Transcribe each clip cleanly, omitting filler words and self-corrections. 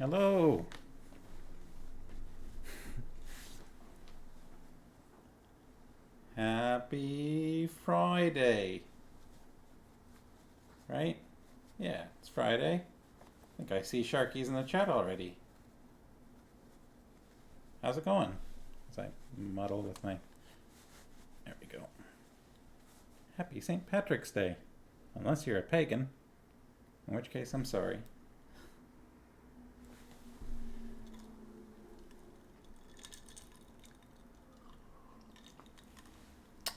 Hello. Happy Friday. Right? Yeah, it's Friday. I think I see Sharky's in the chat already. How's it going? As I muddle with my... There we go. Happy St. Patrick's Day. Unless you're a pagan. In which case, I'm sorry.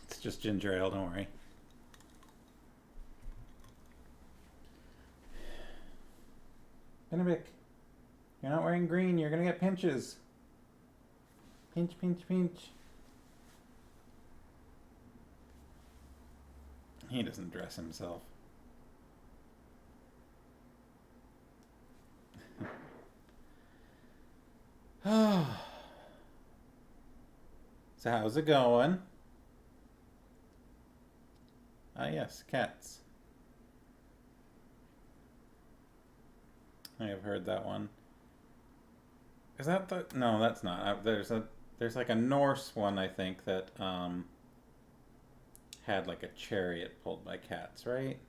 It's just ginger ale, don't worry. Benedict, you're not wearing green. You're gonna get pinches. Pinch, pinch, pinch. He doesn't dress himself. So how's it going? Ah yes, cats. I have heard that one. Is that the... No, that's not. There's like a Norse one, I think, that had like a chariot pulled by cats, right?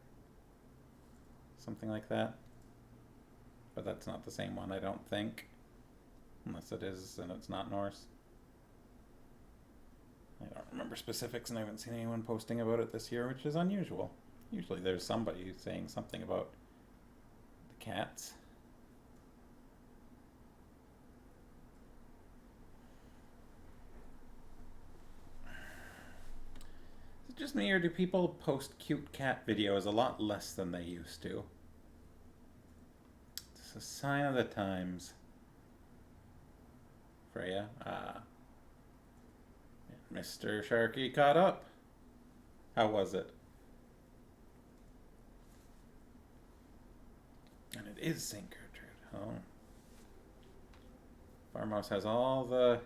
Something like that. But that's not the same one, I don't think. Unless it is and it's not Norse. I don't remember specifics and I haven't seen anyone posting about it this year, which is unusual. Usually there's somebody saying something about the cats. Is it just me or do people post cute cat videos a lot less than they used to? It's a sign of the times. Freya. Mr. Sharky caught up. How was it? And it is St. Gertrude. Oh. Farmhouse has all the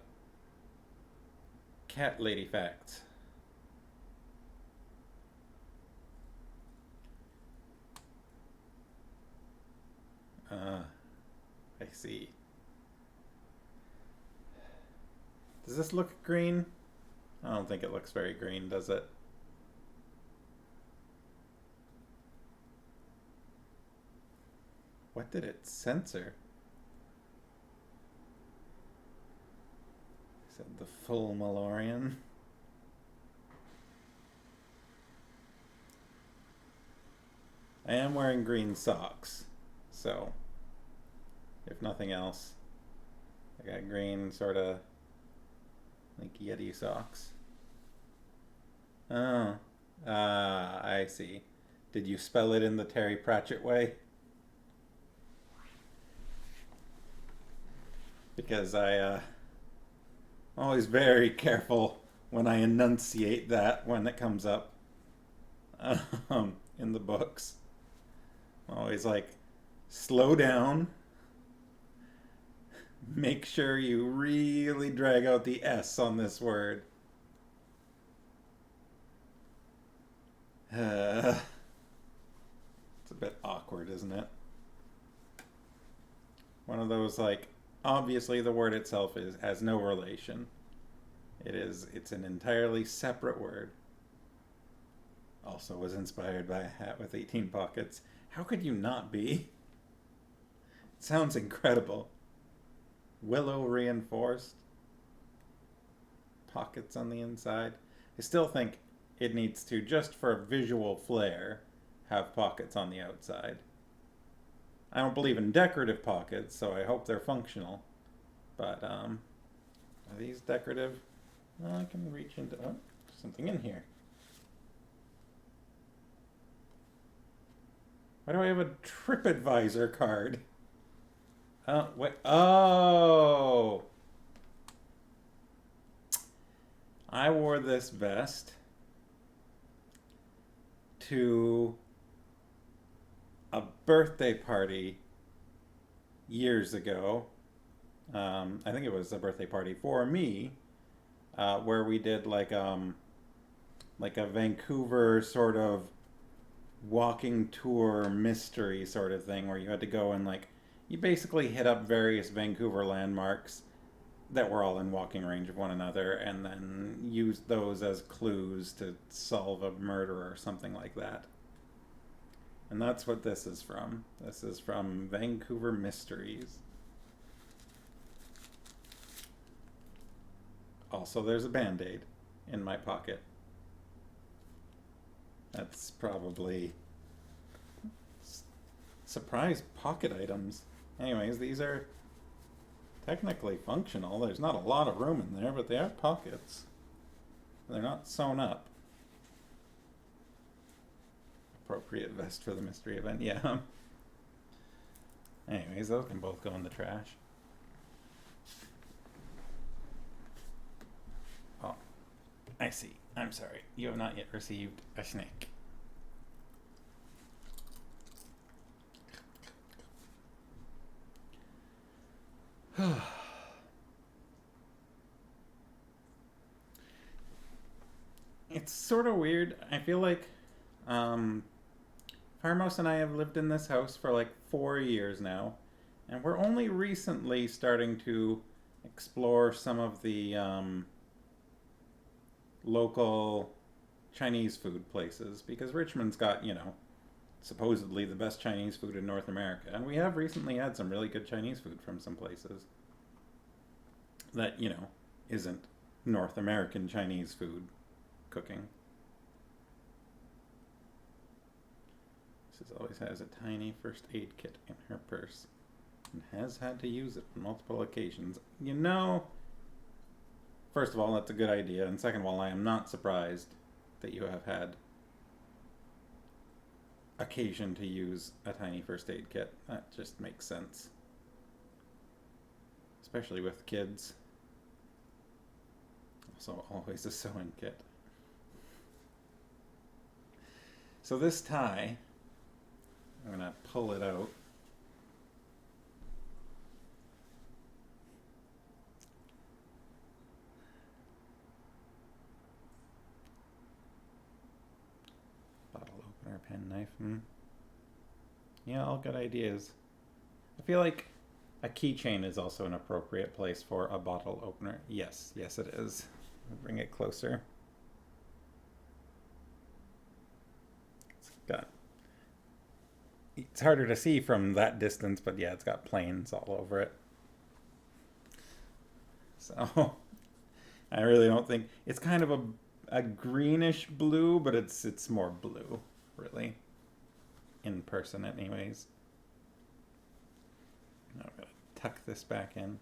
cat lady facts. I see. Does this look green? I don't think it looks very green, does it? What did it censor? I said the full Malorian. I am wearing green socks, so if nothing else, I got green sort of like Yeti socks. Oh, I see. Did you spell it in the Terry Pratchett way? Because I'm always very careful when I enunciate that when it comes up in the books. I'm always like, slow down. Make sure you really drag out the S on this word. It's a bit awkward, isn't it? One of those, like, obviously the word itself has no relation. It's an entirely separate word. Also was inspired by a hat with 18 pockets. How could you not be? It sounds incredible. Willow reinforced. Pockets on the inside. I still think it needs to, just for visual flair, have pockets on the outside. I don't believe in decorative pockets, so I hope they're functional. But, are these decorative? Well, I can reach into... Oh, there's something in here. Why do I have a TripAdvisor card? Oh, wait. Oh! I wore this vest to a birthday party years ago. I think it was a birthday party for me, where we did like a Vancouver sort of walking tour mystery sort of thing, where you had to go and like you basically hit up various Vancouver landmarks that were all in walking range of one another, and then used those as clues to solve a murder or something like that. And that's what this is from. This is from Vancouver Mysteries. Also, there's a Band-Aid in my pocket. That's probably surprise pocket items. Anyways, these are technically functional. There's not a lot of room in there, but they are pockets. They're not sewn up. Appropriate vest for the mystery event, yeah. Anyways, those can both go in the trash. Oh, I see. I'm sorry. You have not yet received a snake. It's sort of weird. I feel like Farmhouse and I have lived in this house for like 4 years now, and we're only recently starting to explore some of the local Chinese food places, because Richmond's got, supposedly the best Chinese food in North America, and we have recently had some really good Chinese food from some places that, isn't North American Chinese food cooking. Mrs. always has a tiny first aid kit in her purse and has had to use it on multiple occasions. First of all, that's a good idea, and second of all, I am not surprised that you have had occasion to use a tiny first aid kit. That just makes sense. Especially with kids. Also, always a sewing kit. So this tie, I'm going to pull it out. Bottle opener, pen, knife. Yeah, all good ideas. I feel like a keychain is also an appropriate place for a bottle opener. Yes, it is. I'll bring it closer. It's harder to see from that distance, but yeah, it's got planes all over it. So I really don't think it's kind of a greenish blue, but it's more blue, really, in person anyways. Now I'm gonna tuck this back in.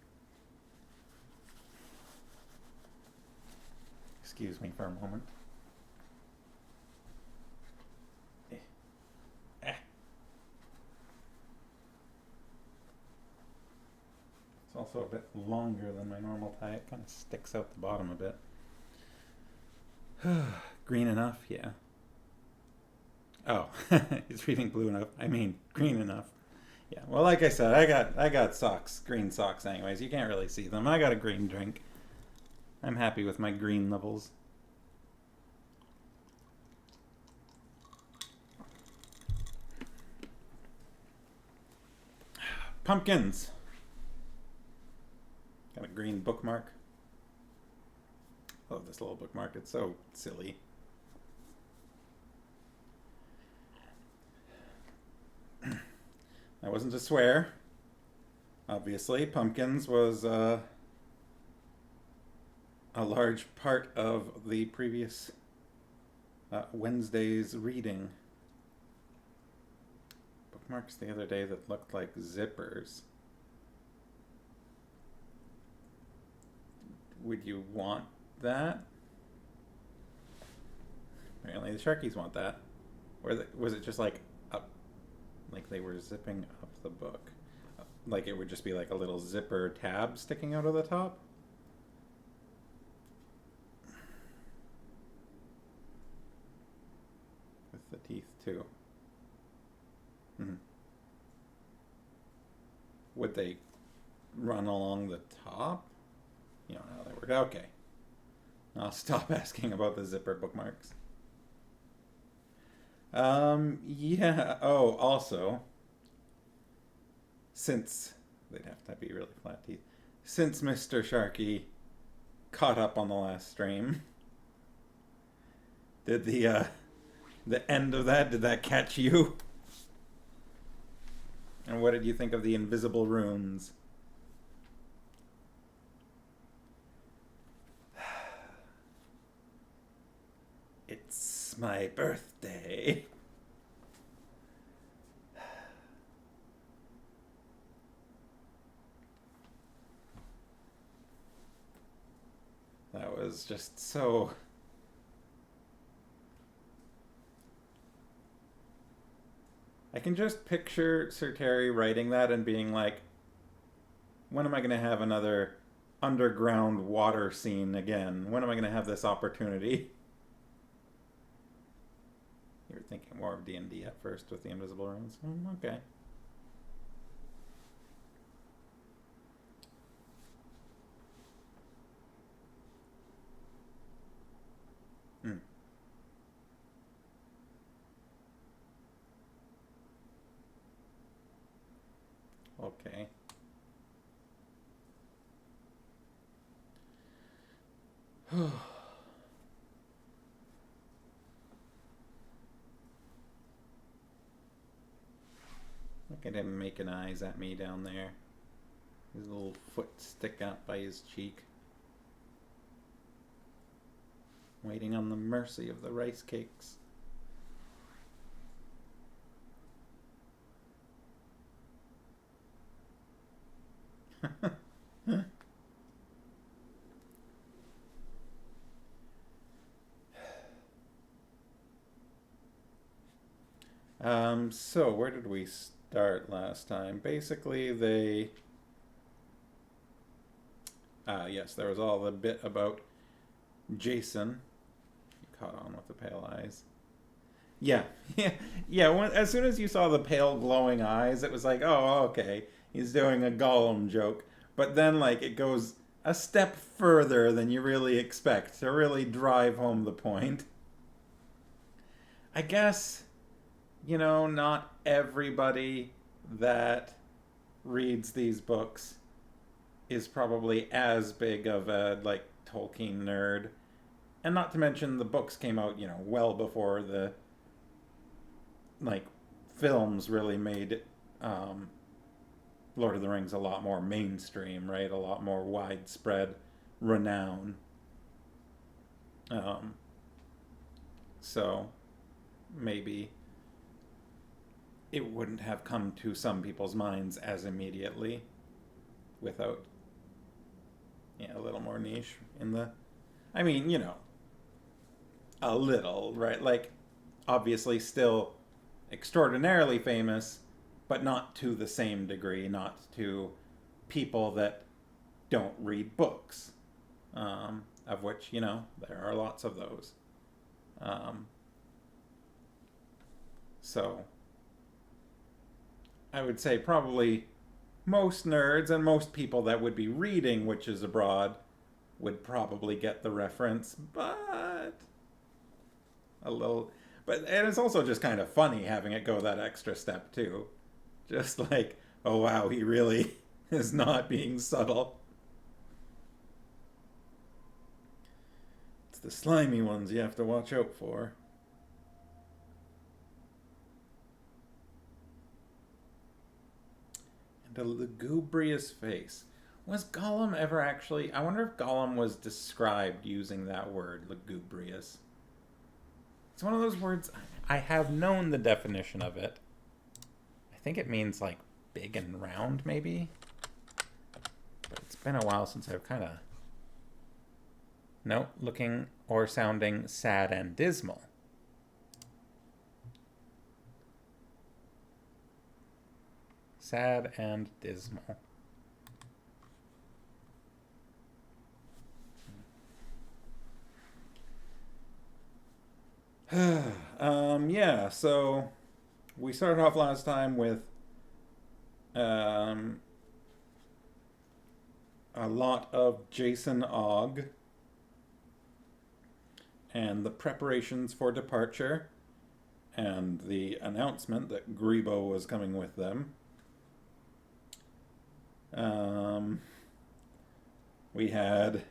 Excuse me for a moment. It's also a bit longer than my normal tie. It kind of sticks out the bottom a bit. Green enough? Yeah. Oh, he's reading blue enough. I mean, green enough. Yeah, well, like I said, I got socks, green socks anyways. You can't really see them. I got a green drink. I'm happy with my green levels. Pumpkins. Got a green bookmark. Love this little bookmark. It's so silly. That wasn't a swear. Obviously, pumpkins was a large part of the previous Wednesday's reading. Bookmarks the other day that looked like zippers. Would you want that? Apparently the Sharkies want that. Or was it just like they were zipping up the book? Like it would just be like a little zipper tab sticking out of the top? With the teeth too. Would they run along the top? You don't know how that works. Okay. I'll stop asking about the zipper bookmarks. Yeah. Oh, also, since they'd have to be really flat teeth. Since Mr. Sharky caught up on the last stream, did the end of that, did that catch you? And what did you think of the invisible runes? It's my birthday. That was just so... I can just picture Sir Terry writing that and being like, when am I going to have another underground water scene again? When am I going to have this opportunity? You were thinking more of D&D at first with the invisible runes. Okay. Okay. Look at him making eyes at me down there. His little foot stick out by his cheek. Waiting on the mercy of the rice cakes. So where did we start last time? Basically, they... yes, there was all the bit about Jason. You caught on with the pale eyes. Yeah, yeah. As soon as you saw the pale glowing eyes, it was like, oh, okay, he's doing a Gollum joke. But then, like, it goes a step further than you really expect to really drive home the point. I guess, you know, not everybody that reads these books is probably as big of a, like, Tolkien nerd. And not to mention the books came out, you know, well before the, like, films really made Lord of the Rings a lot more mainstream, right? A lot more widespread renown. So maybe it wouldn't have come to some people's minds as immediately without, yeah, a little more niche in the... I mean, you know, a little, right? Like, obviously still extraordinarily famous, but not to the same degree, not to people that don't read books, of which, you know, there are lots of those. So I would say probably most nerds and most people that would be reading Witches Abroad would probably get the reference, but a little... But and it's also just kind of funny having it go that extra step too. Just like, oh wow, he really is not being subtle. It's the slimy ones you have to watch out for. And a lugubrious face. Was Gollum ever actually... I wonder if Gollum was described using that word, lugubrious. It's one of those words... I have known the definition of it. I think it means, like, big and round, maybe? But it's been a while since I've kind of... No, looking or sounding sad and dismal. Sad and dismal. Yeah, so we started off last time with a lot of Jason Ogg and the preparations for departure and the announcement that Grebo was coming with them. Um, we had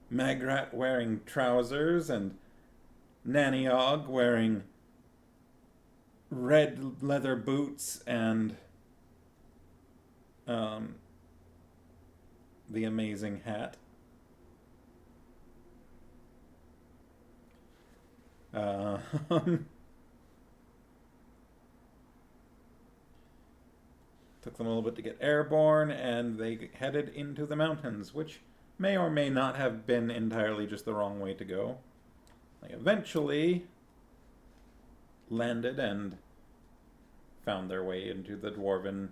Magrat wearing trousers and Nannyog wearing red leather boots and um, the amazing hat. Uh, took them a little bit to get airborne, and they headed into the mountains, which may or may not have been entirely just the wrong way to go. They eventually landed and found their way into the dwarven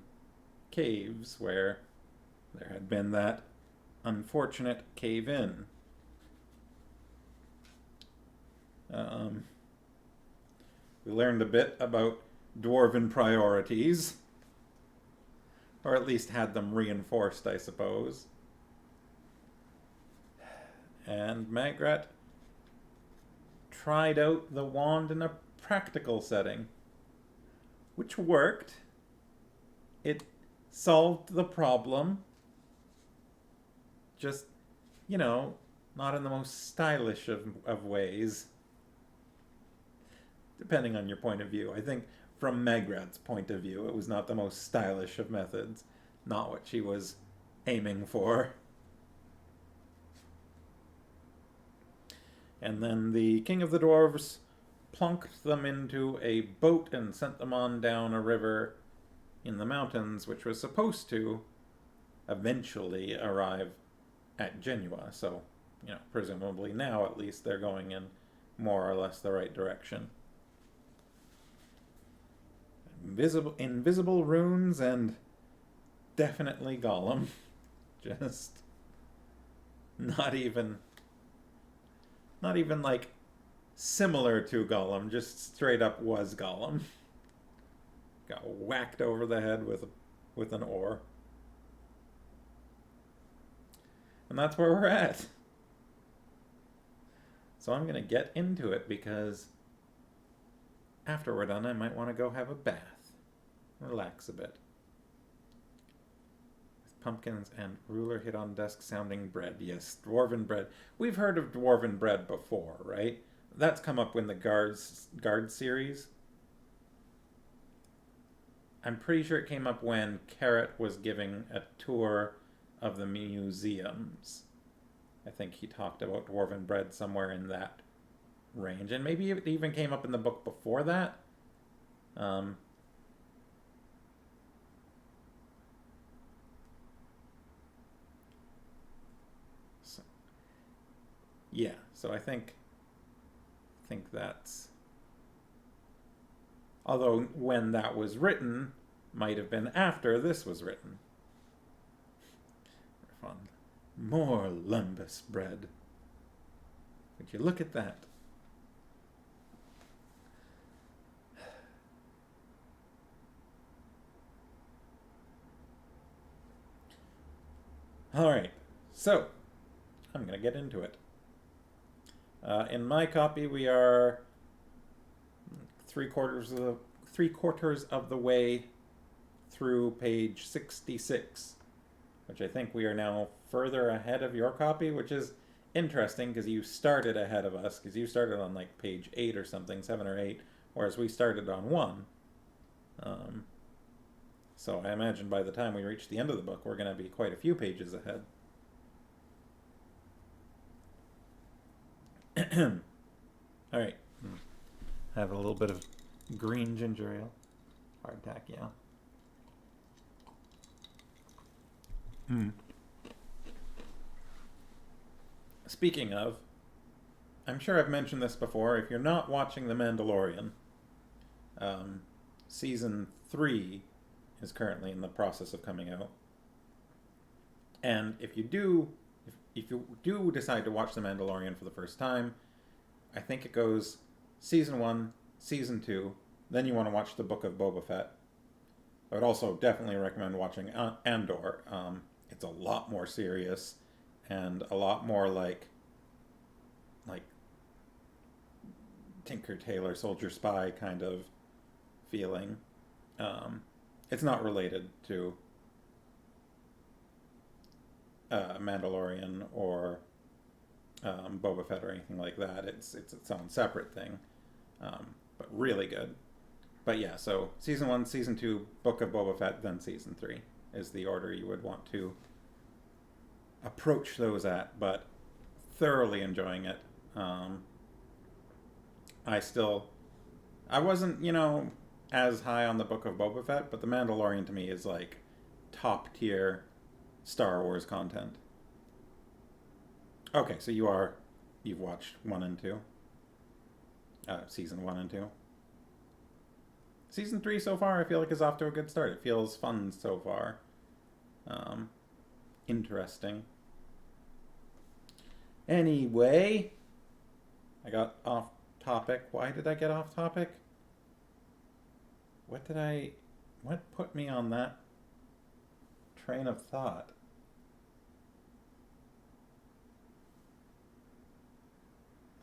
caves where there had been that unfortunate cave-in. We learned a bit about dwarven priorities, or at least had them reinforced, I suppose. And Magrat tried out the wand in a practical setting, which worked. It solved the problem, just, not in the most stylish of ways, depending on your point of view. I think from Magrat's point of view, it was not the most stylish of methods, not what she was aiming for. And then the King of the Dwarves plunked them into a boat and sent them on down a river in the mountains, which was supposed to eventually arrive at Genua. So, presumably now at least they're going in more or less the right direction. Invisible runes and definitely Gollum. Just not even like similar to Gollum, just straight up was Gollum. Got whacked over the head with an oar. And that's where we're at. So I'm going to get into it because after we're done, I might want to go have a bath. Relax a bit. With pumpkins and ruler hit on desk sounding bread. Yes, dwarven bread. We've heard of dwarven bread before, right? That's come up in the Guard series. I'm pretty sure it came up when Carrot was giving a tour of the museums. I think he talked about dwarven bread somewhere in that range. And maybe it even came up in the book before that. So I think that's... Although when that was written, might have been after this was written. Fun. More lumbus bread. Would you look at that? Alright, so I'm going to get into it. In my copy, we are three quarters of the way through page 66, which I think we are now further ahead of your copy, which is interesting because you started ahead of us, because you started on like page 8 or something, 7 or 8, whereas we started on 1. So I imagine by the time we reach the end of the book, we're going to be quite a few pages ahead. All right. Have a little bit of green ginger ale. Hardtack, yeah. Speaking of, I'm sure I've mentioned this before. If you're not watching The Mandalorian, season 3 is currently in the process of coming out. And if you do decide to watch The Mandalorian for the first time, I think it goes season 1, season 2, then you want to watch the Book of Boba Fett. I would also definitely recommend watching Andor. It's a lot more serious and a lot more like Tinker Tailor Soldier Spy kind of feeling. It's not related to Mandalorian or Boba Fett or anything like that. It's its own separate thing, but really good. But yeah, so season 1, season 2, Book of Boba Fett, then season 3 is the order you would want to approach those at. But thoroughly enjoying it. I wasn't, as high on the Book of Boba Fett, but The Mandalorian to me is like top tier Star Wars content. Okay, so you've watched 1 and 2? Season 1 and 2? Season 3 so far I feel like is off to a good start. It feels fun so far. Interesting. Anyway, I got off topic. Why did I get off topic? What put me on that train of thought?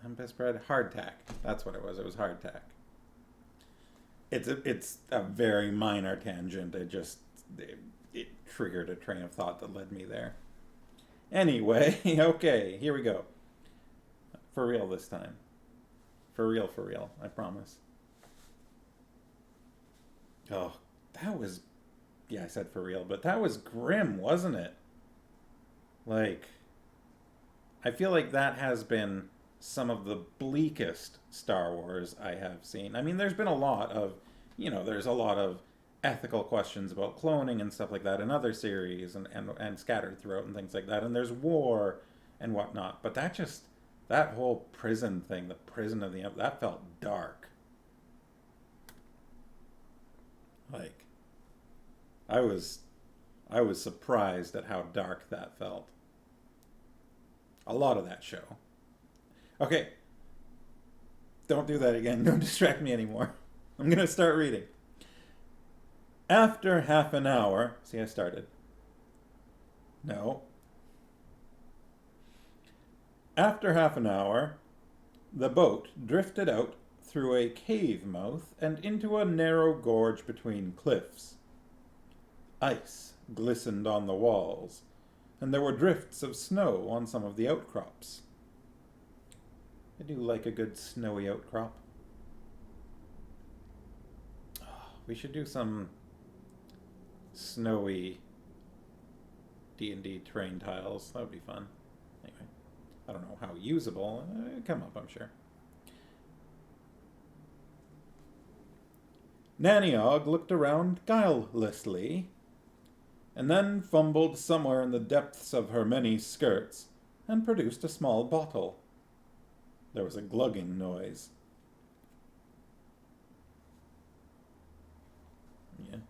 Best bread, hardtack. That's what it was. It was hardtack. It's a very minor tangent. It triggered a train of thought that led me there. Anyway, okay, here we go. For real this time. For real, I promise. Oh, that was... Yeah, I said for real, but that was grim, wasn't it? Like, I feel like that has been some of the bleakest Star Wars I have seen. I mean, there's been a lot of, there's a lot of ethical questions about cloning and stuff like that in other series and scattered throughout and things like that. And there's war and whatnot. But that whole prison thing, the prison of the... that felt dark. Like, I was surprised at how dark that felt. A lot of that show. Okay. Don't do that again. Don't distract me anymore. I'm going to start reading. After half an hour... See, I started. No. After half an hour, the boat drifted out through a cave mouth and into a narrow gorge between cliffs. Ice glistened on the walls, and there were drifts of snow on some of the outcrops. I do like a good snowy outcrop. We should do some snowy D&D terrain tiles. That would be fun. Anyway, I don't know how usable. Come up, I'm sure. Nanny-Og looked around guilelessly, and then fumbled somewhere in the depths of her many skirts, and produced a small bottle. There was a glugging noise. Yeah.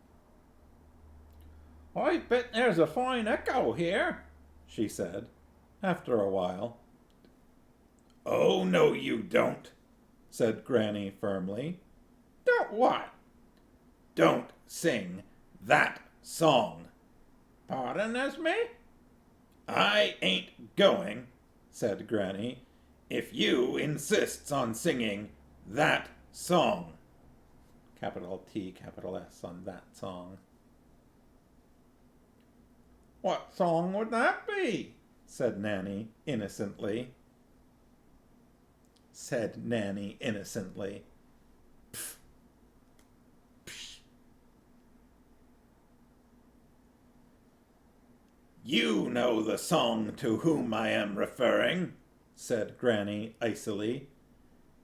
I bet there's a fine echo here, she said, after a while. Oh, no, you don't, said Granny firmly. Don't what? Don't sing that song. Pardon us, me? I ain't going, said Granny, if you insists on singing that song. Capital T, capital S on that song. What song would that be? Said Nanny innocently. Said Nanny innocently. Pfft. Pfft. You know the song to whom I am referring, said Granny icily.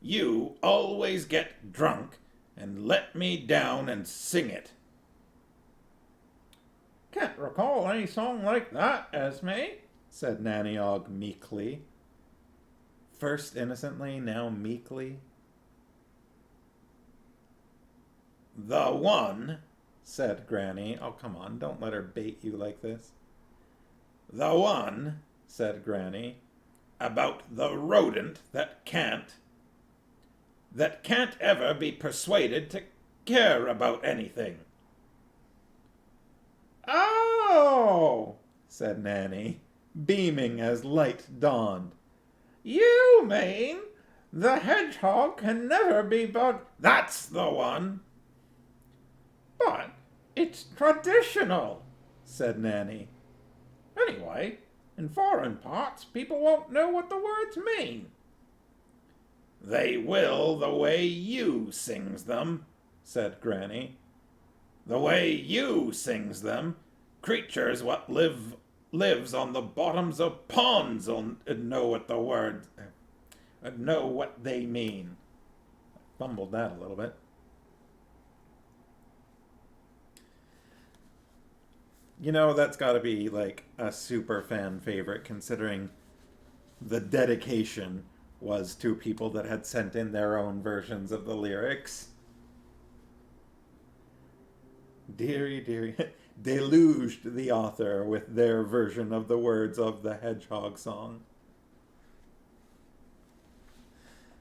You always get drunk and let me down and sing it. Can't recall any song like that, Esme, said Nanny-Og meekly. First innocently, now meekly. The one, said Granny. Oh, come on, don't let her bait you like this. The one, said Granny, about the rodent that can't ever be persuaded to care about anything. Oh, said Nanny, beaming as light dawned. You mean the hedgehog can never be bugged? That's the one. But it's traditional, said Nanny. Anyway, In foreign parts, people won't know what the words mean. They will the way you sings them, said Granny. The way you sings them, creatures what lives on the bottoms of ponds'll know what the words know what they mean. I fumbled that a little bit. You know, that's got to be like a super fan favorite, considering the dedication was to people that had sent in their own versions of the lyrics. Dearie, dearie, deluged the author with their version of the words of the Hedgehog song.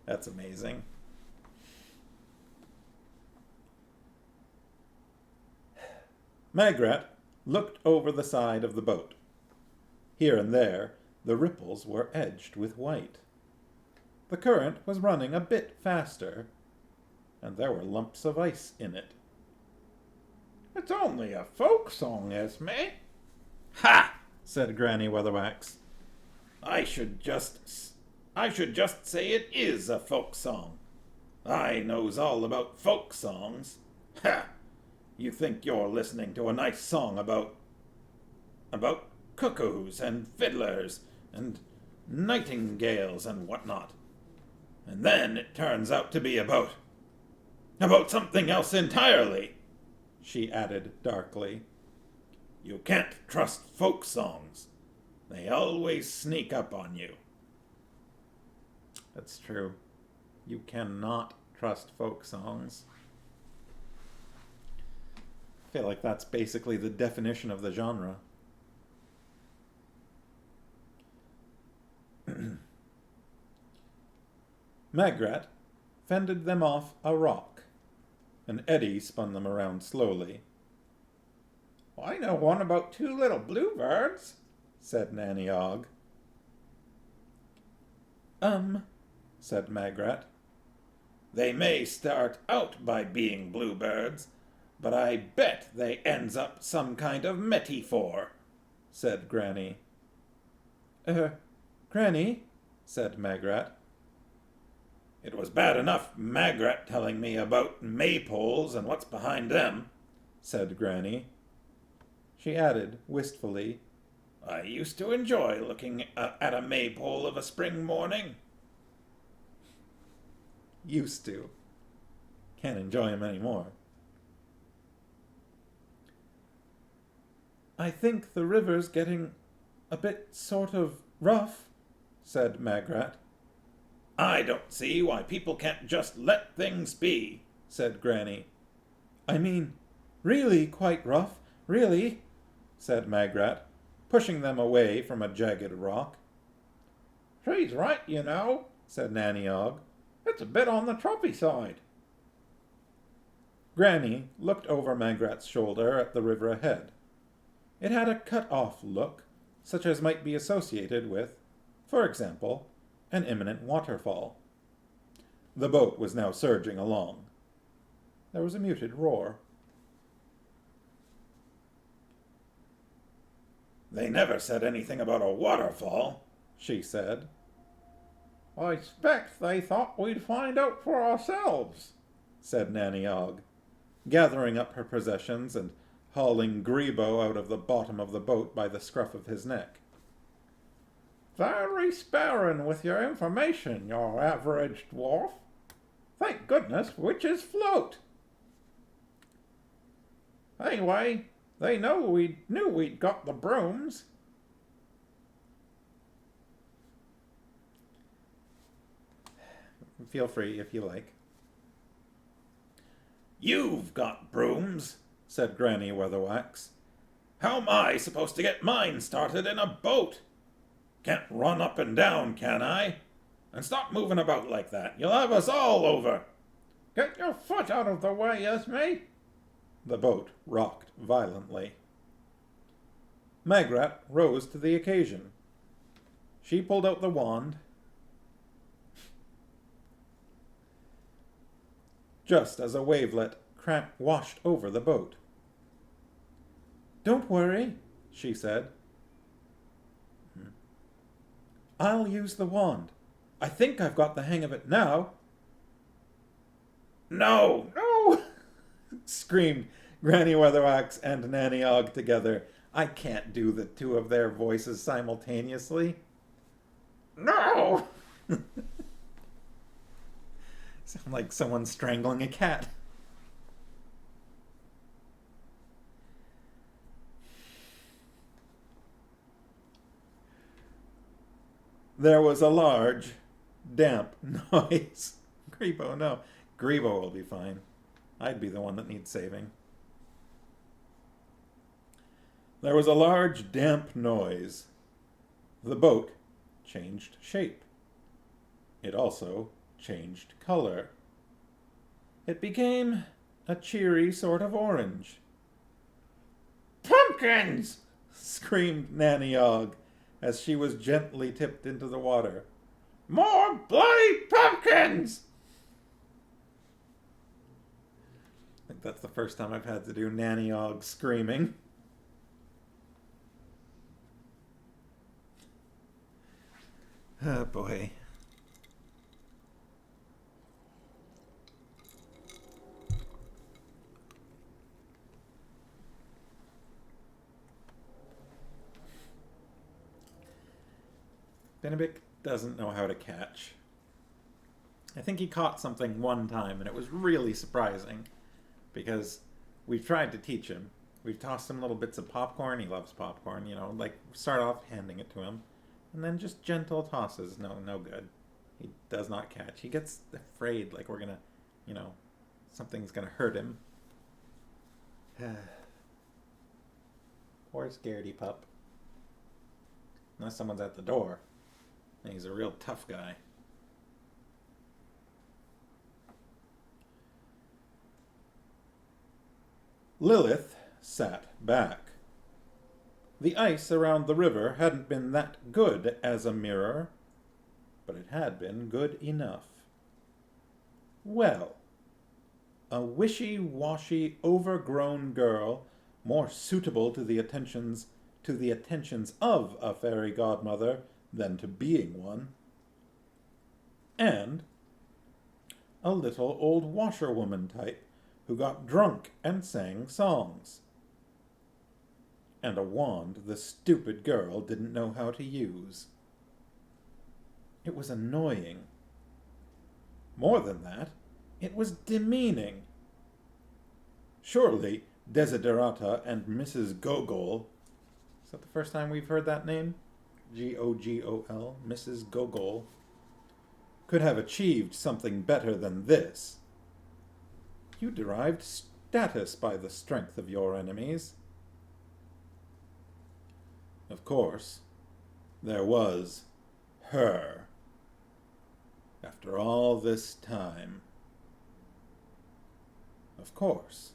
That's amazing. Magrat looked over the side of the boat. Here and there, the ripples were edged with white. The current was running a bit faster, and there were lumps of ice in it. It's only a folk song, Esme. Ha! Said Granny Weatherwax. I should just say it is a folk song. I knows all about folk songs. Ha! You think you're listening to a nice song about cuckoos and fiddlers and nightingales and whatnot. And then it turns out to be about something else entirely, she added darkly. You can't trust folk songs. They always sneak up on you. That's true. You cannot trust folk songs. I feel like that's basically the definition of the genre. Magrat fended them off a rock, and Eddie spun them around slowly. I know one about two little bluebirds, said Nanny Og. Said Magrat. They may start out by being bluebirds, but I bet they ends up some kind of metaphor, said Granny. Granny, said Magrat. It was bad enough Magrat telling me about maypoles and what's behind them, said Granny. She added wistfully, I used to enjoy looking at a maypole of a spring morning. Used to. Can't enjoy him anymore. I think the river's getting a bit sort of rough, said Magrat. I don't see why people can't just let things be, said Granny. I mean, really quite rough, really, said Magrat, pushing them away from a jagged rock. She's right, you know, said Nanny Og. It's a bit on the troppy side. Granny looked over Magrat's shoulder at the river ahead. It had a cut-off look, such as might be associated with, for example, an imminent waterfall. The boat was now surging along. There was a muted roar. They never said anything about a waterfall, she said. I expect they thought we'd find out for ourselves, said Nanny Og, gathering up her possessions and hauling Grebo out of the bottom of the boat by the scruff of his neck. Very sparing with your information, your average dwarf. Thank goodness witches float. Anyway, they knew we'd got the brooms. Feel free if you like. You've got brooms, said Granny Weatherwax. How am I supposed to get mine started in a boat? Can't run up and down, can I? And stop moving about like that. You'll have us all over. Get your foot out of the way, Esme. The boat rocked violently. Magrat rose to the occasion. She pulled out the wand. Just as a wavelet washed over the boat. Don't worry, she said. I'll use the wand. I think I've got the hang of it now. No! No! Screamed Granny Weatherwax and Nanny Og together. I can't do the two of their voices simultaneously. No! Sound like someone strangling a cat. There was a large, damp noise. Grebo, no. Grebo will be fine. I'd be the one that needs saving. There was a large, damp noise. The boat changed shape. It also changed color. It became a cheery sort of orange. Pumpkins! Screamed Nanny Og as she was gently tipped into the water. More bloody pumpkins! I think that's the first time I've had to do Nanny Og screaming. Oh boy. Benedict doesn't know how to catch. I think he caught something one time, and it was really surprising, because we've tried to teach him. We've tossed him little bits of popcorn. He loves popcorn, you know, like start off handing it to him, and then just gentle tosses. No good. He does not catch. He gets afraid, like we're gonna, you know, something's gonna hurt him. Poor scaredy pup. Unless someone's at the door. He's a real tough guy. Lilith sat back. The ice around the river hadn't been that good as a mirror, but it had been good enough. Well, a wishy-washy, overgrown girl, more suitable to the attentions of a fairy godmother than to being one, and a little old washerwoman type who got drunk and sang songs, and a wand the stupid girl didn't know how to use. It was annoying. More than that, it was demeaning. Surely Desiderata and Mrs. Gogol, is that the first time we've heard that name? Gogol, Mrs. Gogol, could have achieved something better than this. You derived status by the strength of your enemies. Of course, there was her. After all this time. Of course,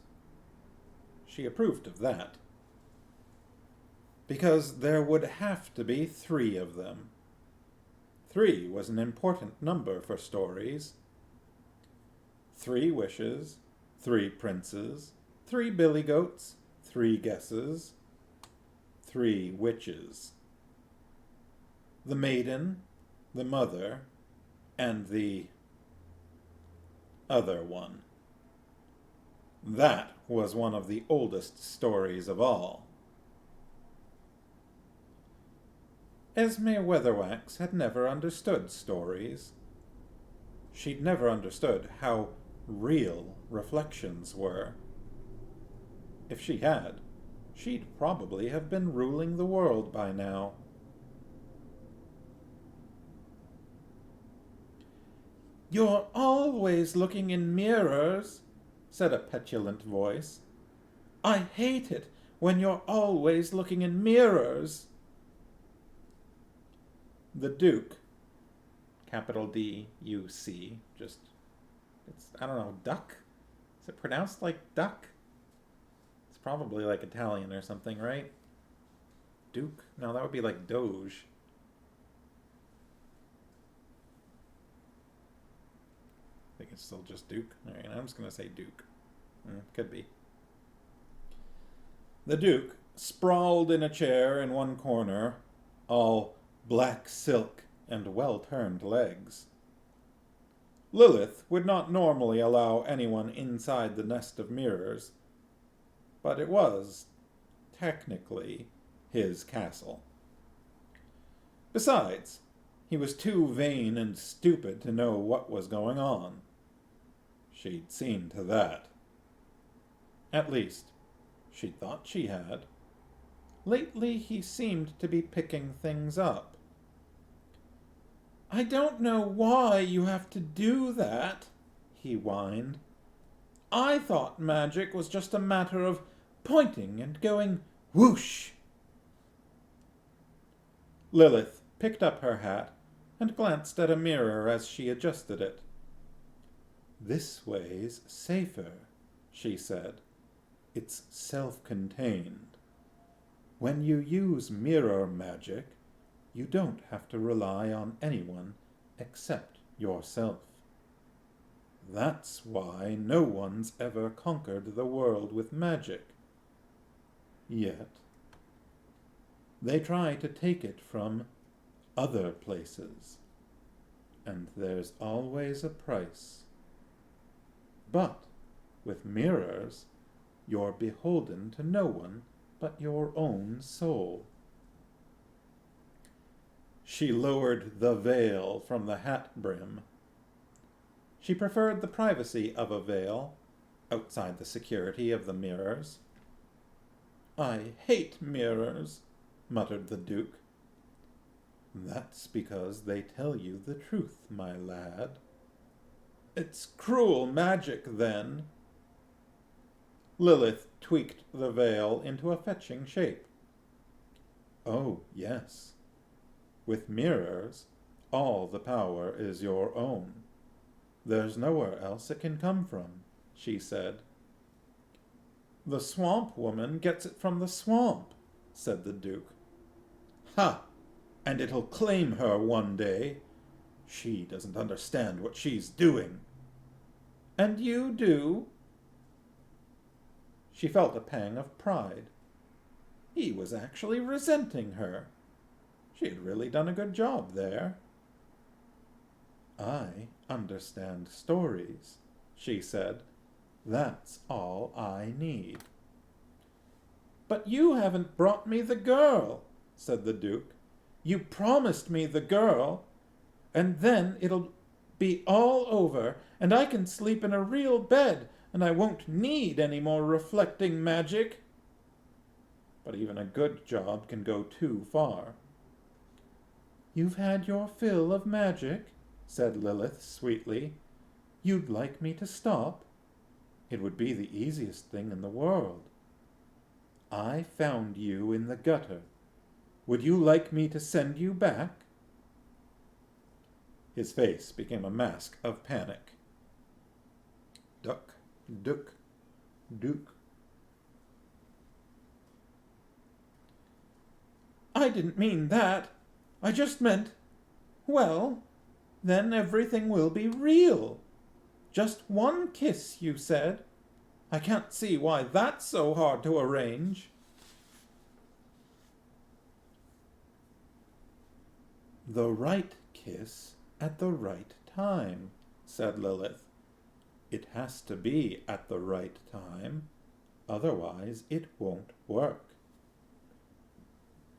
she approved of that. Because there would have to be 3 of them. 3 was an important number for stories. 3 wishes, 3 princes, 3 billy goats, 3 guesses, 3 witches. The maiden, the mother, and the other one. That was one of the oldest stories of all. Esme Weatherwax had never understood stories. She'd never understood how real reflections were. If she had, she'd probably have been ruling the world by now. "You're always looking in mirrors," said a petulant voice. "I hate it when you're always looking in mirrors." The Duke, capital D-U-C, just, it's, I don't know, duck? Is it pronounced like duck? It's probably like Italian or something, right? Duke? No, that would be like Doge. I think it's still just Duke. Alright, I'm just going to say Duke. Could be. The Duke, sprawled in a chair in one corner, all black silk and well-turned legs. Lilith would not normally allow anyone inside the nest of mirrors, but it was, technically, his castle. Besides, he was too vain and stupid to know what was going on. She'd seen to that. At least, she thought she had. Lately, he seemed to be picking things up. "I don't know why you have to do that," he whined. "I thought magic was just a matter of pointing and going whoosh." Lilith picked up her hat and glanced at a mirror as she adjusted it. "This way's safer," she said. "It's self-contained. When you use mirror magic, you don't have to rely on anyone except yourself. That's why no one's ever conquered the world with magic. Yet. They try to take it from other places, and there's always a price. But with mirrors, you're beholden to no one but your own soul." She lowered the veil from the hat brim. She preferred the privacy of a veil, outside the security of the mirrors. "I hate mirrors," muttered the Duke. "That's because they tell you the truth, my lad." "It's cruel magic, then." Lilith tweaked the veil into a fetching shape. "Oh, yes. With mirrors, all the power is your own. There's nowhere else it can come from," she said. "The swamp woman gets it from the swamp," said the Duke. "Ha! And it'll claim her one day. She doesn't understand what she's doing." "And you do?" She felt a pang of pride. He was actually resenting her. She had really done a good job there. "I understand stories," she said. "That's all I need." "But you haven't brought me the girl," said the Duke. "You promised me the girl, and then it'll be all over, and I can sleep in a real bed, and I won't need any more reflecting magic." But even a good job can go too far. "You've had your fill of magic," said Lilith sweetly. "You'd like me to stop? It would be the easiest thing in the world. I found you in the gutter. Would you like me to send you back?" His face became a mask of panic. Duck, duck, duke. "I didn't mean that. I just meant, well, then everything will be real. Just one kiss, you said. I can't see why that's so hard to arrange." "The right kiss at the right time," said Lilith. "It has to be at the right time, otherwise it won't work."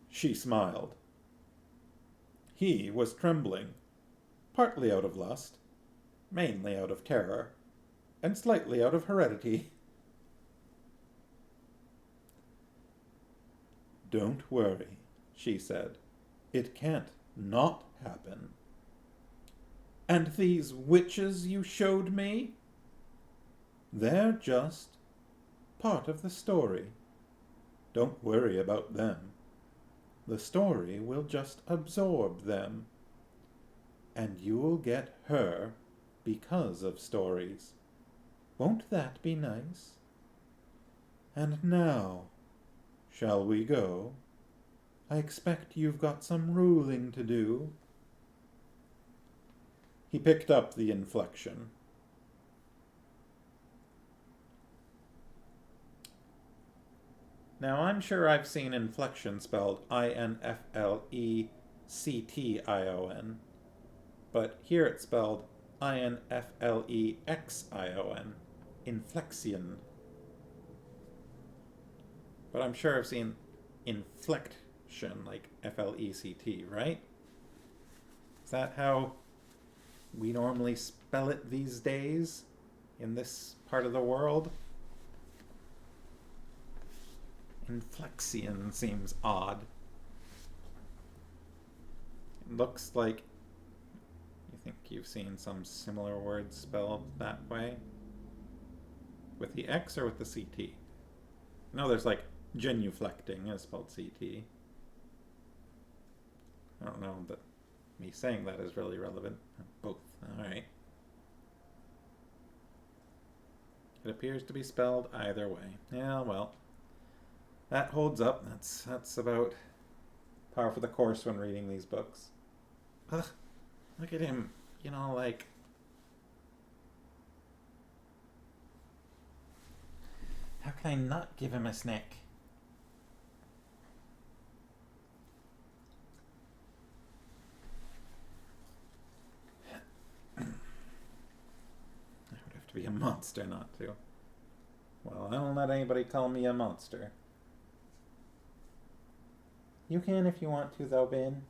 She smiled. He was trembling, partly out of lust, mainly out of terror, and slightly out of heredity. "Don't worry," she said. "It can't not happen." "And these witches you showed me?" "They're just part of the story. Don't worry about them. The story will just absorb them. And you'll get her because of stories. Won't that be nice? And now, shall we go? I expect you've got some ruling to do." He picked up the inflection. Now, I'm sure I've seen inflection spelled inflection C-T-I-O-N. But here it's spelled I-N-F-L-E-X-I-O-N. Inflexion. But I'm sure I've seen inflection, like F-L-E-C-T, right? Is that how we normally spell it these days in this part of the world? Inflexion seems odd. It looks like you think you've seen some similar words spelled that way? With the X or with the CT? No, there's like genuflecting is spelled CT. I don't know that me saying that is really relevant. Both. Alright. It appears to be spelled either way. Yeah, well. That holds up. That's about par for the course when reading these books. Ugh. Look at him. You know, like... How can I not give him a snack? I would have to be a monster not to. Well, I don't let anybody call me a monster. You can if you want to, though, Ben.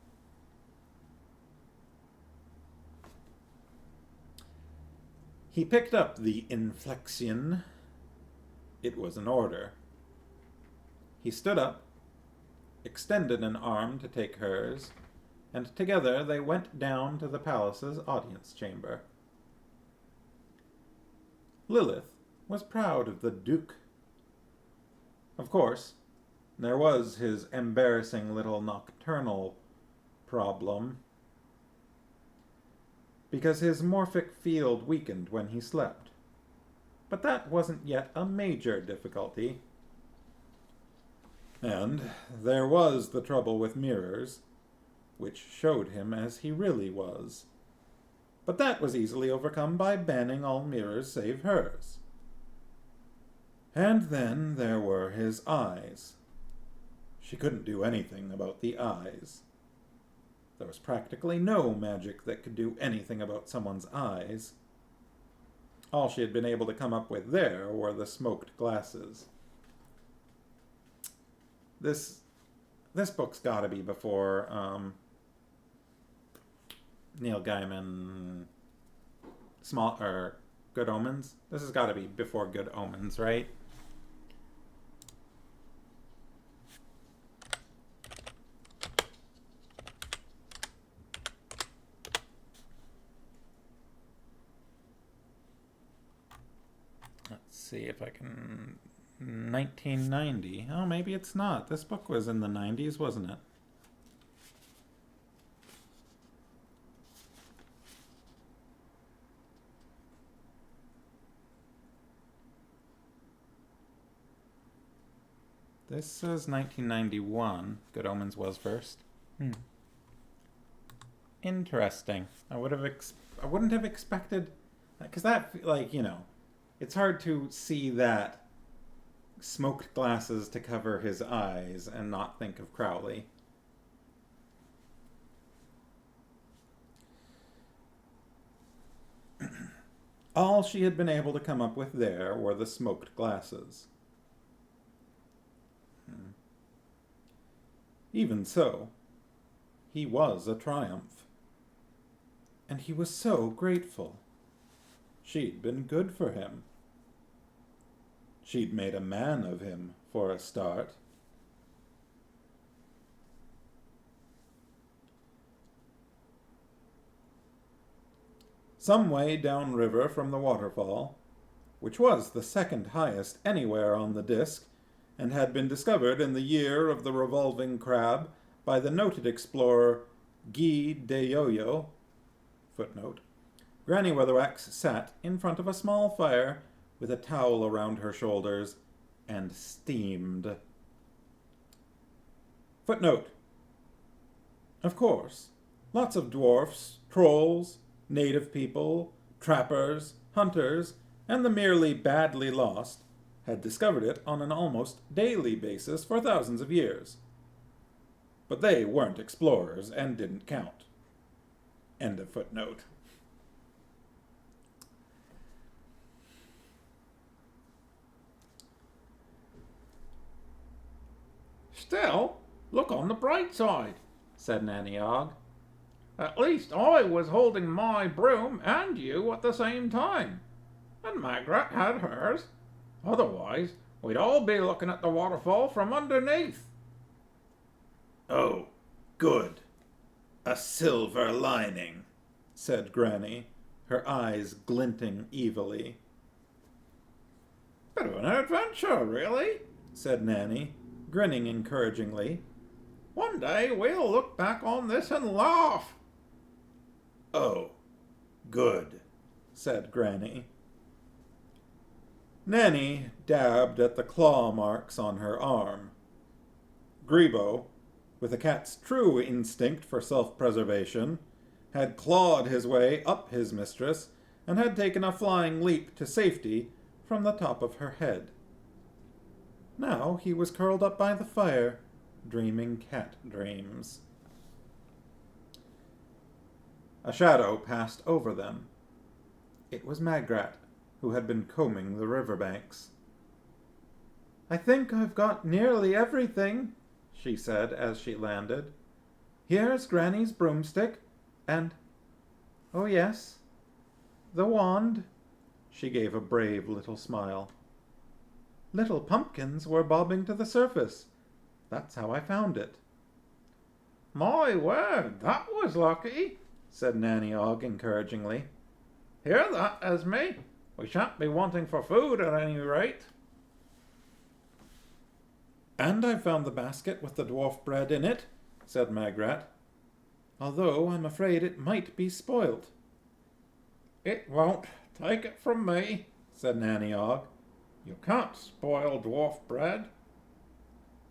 He picked up the inflexion. It was an order. He stood up, extended an arm to take hers, and together they went down to the palace's audience chamber. Lilith was proud of the Duke. Of course, there was his embarrassing little nocturnal problem, because his morphic field weakened when he slept. But that wasn't yet a major difficulty. And there was the trouble with mirrors, which showed him as he really was. But that was easily overcome by banning all mirrors save hers. And then there were his eyes. She couldn't do anything about the eyes. There was practically no magic that could do anything about someone's eyes. All she had been able to come up with there were the smoked glasses. This book's gotta be before Neil Gaiman Good Omens. This has gotta be before Good Omens, right? Let's see if I can... 1990. Oh, maybe it's not. This book was in the 90s, wasn't it? This says 1991. Good Omens was first. Interesting. I wouldn't have expected... Because that, like, you know... It's hard to see that smoked glasses to cover his eyes and not think of Crowley. All she had been able to come up with there were the smoked glasses. Even so, he was a triumph. And he was so grateful. She'd been good for him. She'd made a man of him, for a start. Some way downriver from the waterfall, which was the second highest anywhere on the disk, and had been discovered in the year of the revolving crab by the noted explorer Guy de Yoyo, footnote, Granny Weatherwax sat in front of a small fire with a towel around her shoulders and steamed. Footnote. Of course, lots of dwarfs, trolls, native people, trappers, hunters, and the merely badly lost had discovered it on an almost daily basis for thousands of years. but they weren't explorers and didn't count. End of footnote. Still, look on the bright side, said Nanny Og. At least I was holding my broom and you at the same time, and Margaret had hers. Otherwise, we'd all be looking at the waterfall from underneath. Oh, good. A silver lining, said Granny, her eyes glinting evilly. Bit of an adventure, really, said Nanny, grinning encouragingly. One day we'll look back on this and laugh. Oh, good, said Granny. Nanny dabbed at the claw marks on her arm. Grebo, with a cat's true instinct for self-preservation, had clawed his way up his mistress and had taken a flying leap to safety from the top of her head. Now he was curled up by the fire, dreaming cat dreams. A shadow passed over them. It was Magrat, who had been combing the riverbanks. "I think I've got nearly everything," she said as she landed. "Here's Granny's broomstick, and, oh yes, the wand." She gave a brave little smile. "Little pumpkins were bobbing to the surface. That's how I found it." "My word, that was lucky," said Nanny Og encouragingly. "Hear that, Esme? We shan't be wanting for food at any rate." "And I found the basket with the dwarf bread in it," said Magrat, "although I'm afraid it might be spoilt." "It won't, take it from me," said Nanny Og. "You can't spoil dwarf bread."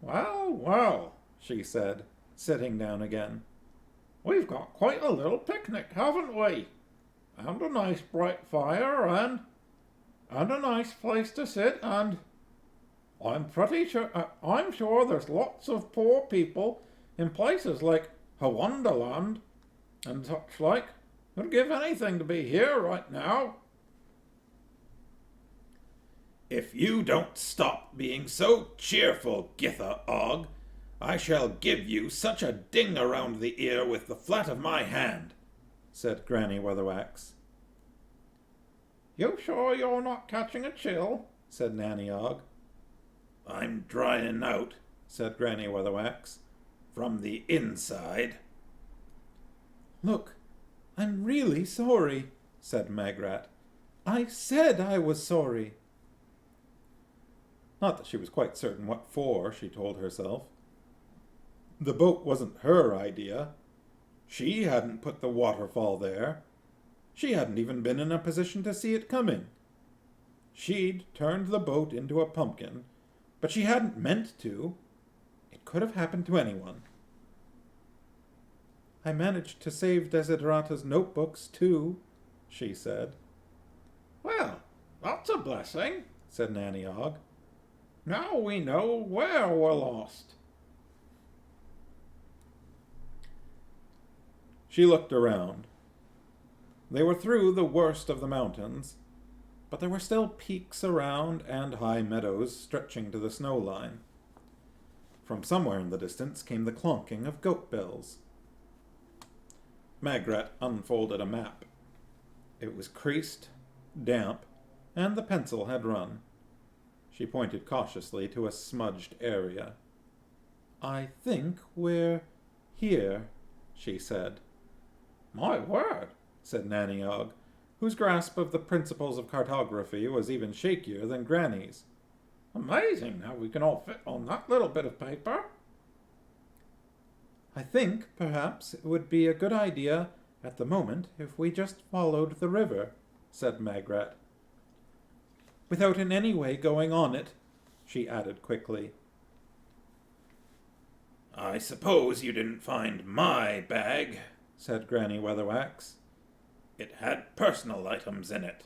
"Well, well," she said, sitting down again. "We've got quite a little picnic, haven't we? And a nice bright fire, and a nice place to sit, and I'm sure there's lots of poor people in places like Wonderland and such like who'd give anything to be here right now." "If you don't stop being so cheerful, Githa Og, I shall give you such a ding around the ear with the flat of my hand," said Granny Weatherwax. "You sure you're not catching a chill?" said Nanny Og. "I'm drying out," said Granny Weatherwax, "from the inside." "Look, I'm really sorry," said Magrat. "I said I was sorry." Not that she was quite certain what for, she told herself. The boat wasn't her idea. She hadn't put the waterfall there. She hadn't even been in a position to see it coming. She'd turned the boat into a pumpkin, but she hadn't meant to. It could have happened to anyone. "I managed to save Desiderata's notebooks, too," she said. "Well, that's a blessing," said Nanny Og. "Now we know where we're lost." She looked around. They were through the worst of the mountains, but there were still peaks around and high meadows stretching to the snow line. From somewhere in the distance came the clonking of goat bells. Magrat unfolded a map. It was creased, damp, and the pencil had run. She pointed cautiously to a smudged area. "I think we're here," she said. "My word," said Nanny Og, whose grasp of the principles of cartography was even shakier than Granny's. "Amazing how we can all fit on that little bit of paper." "I think, perhaps, it would be a good idea at the moment if we just followed the river," said Magrat. "Without in any way going on it," she added quickly. "I suppose you didn't find my bag," said Granny Weatherwax. "It had personal items in it."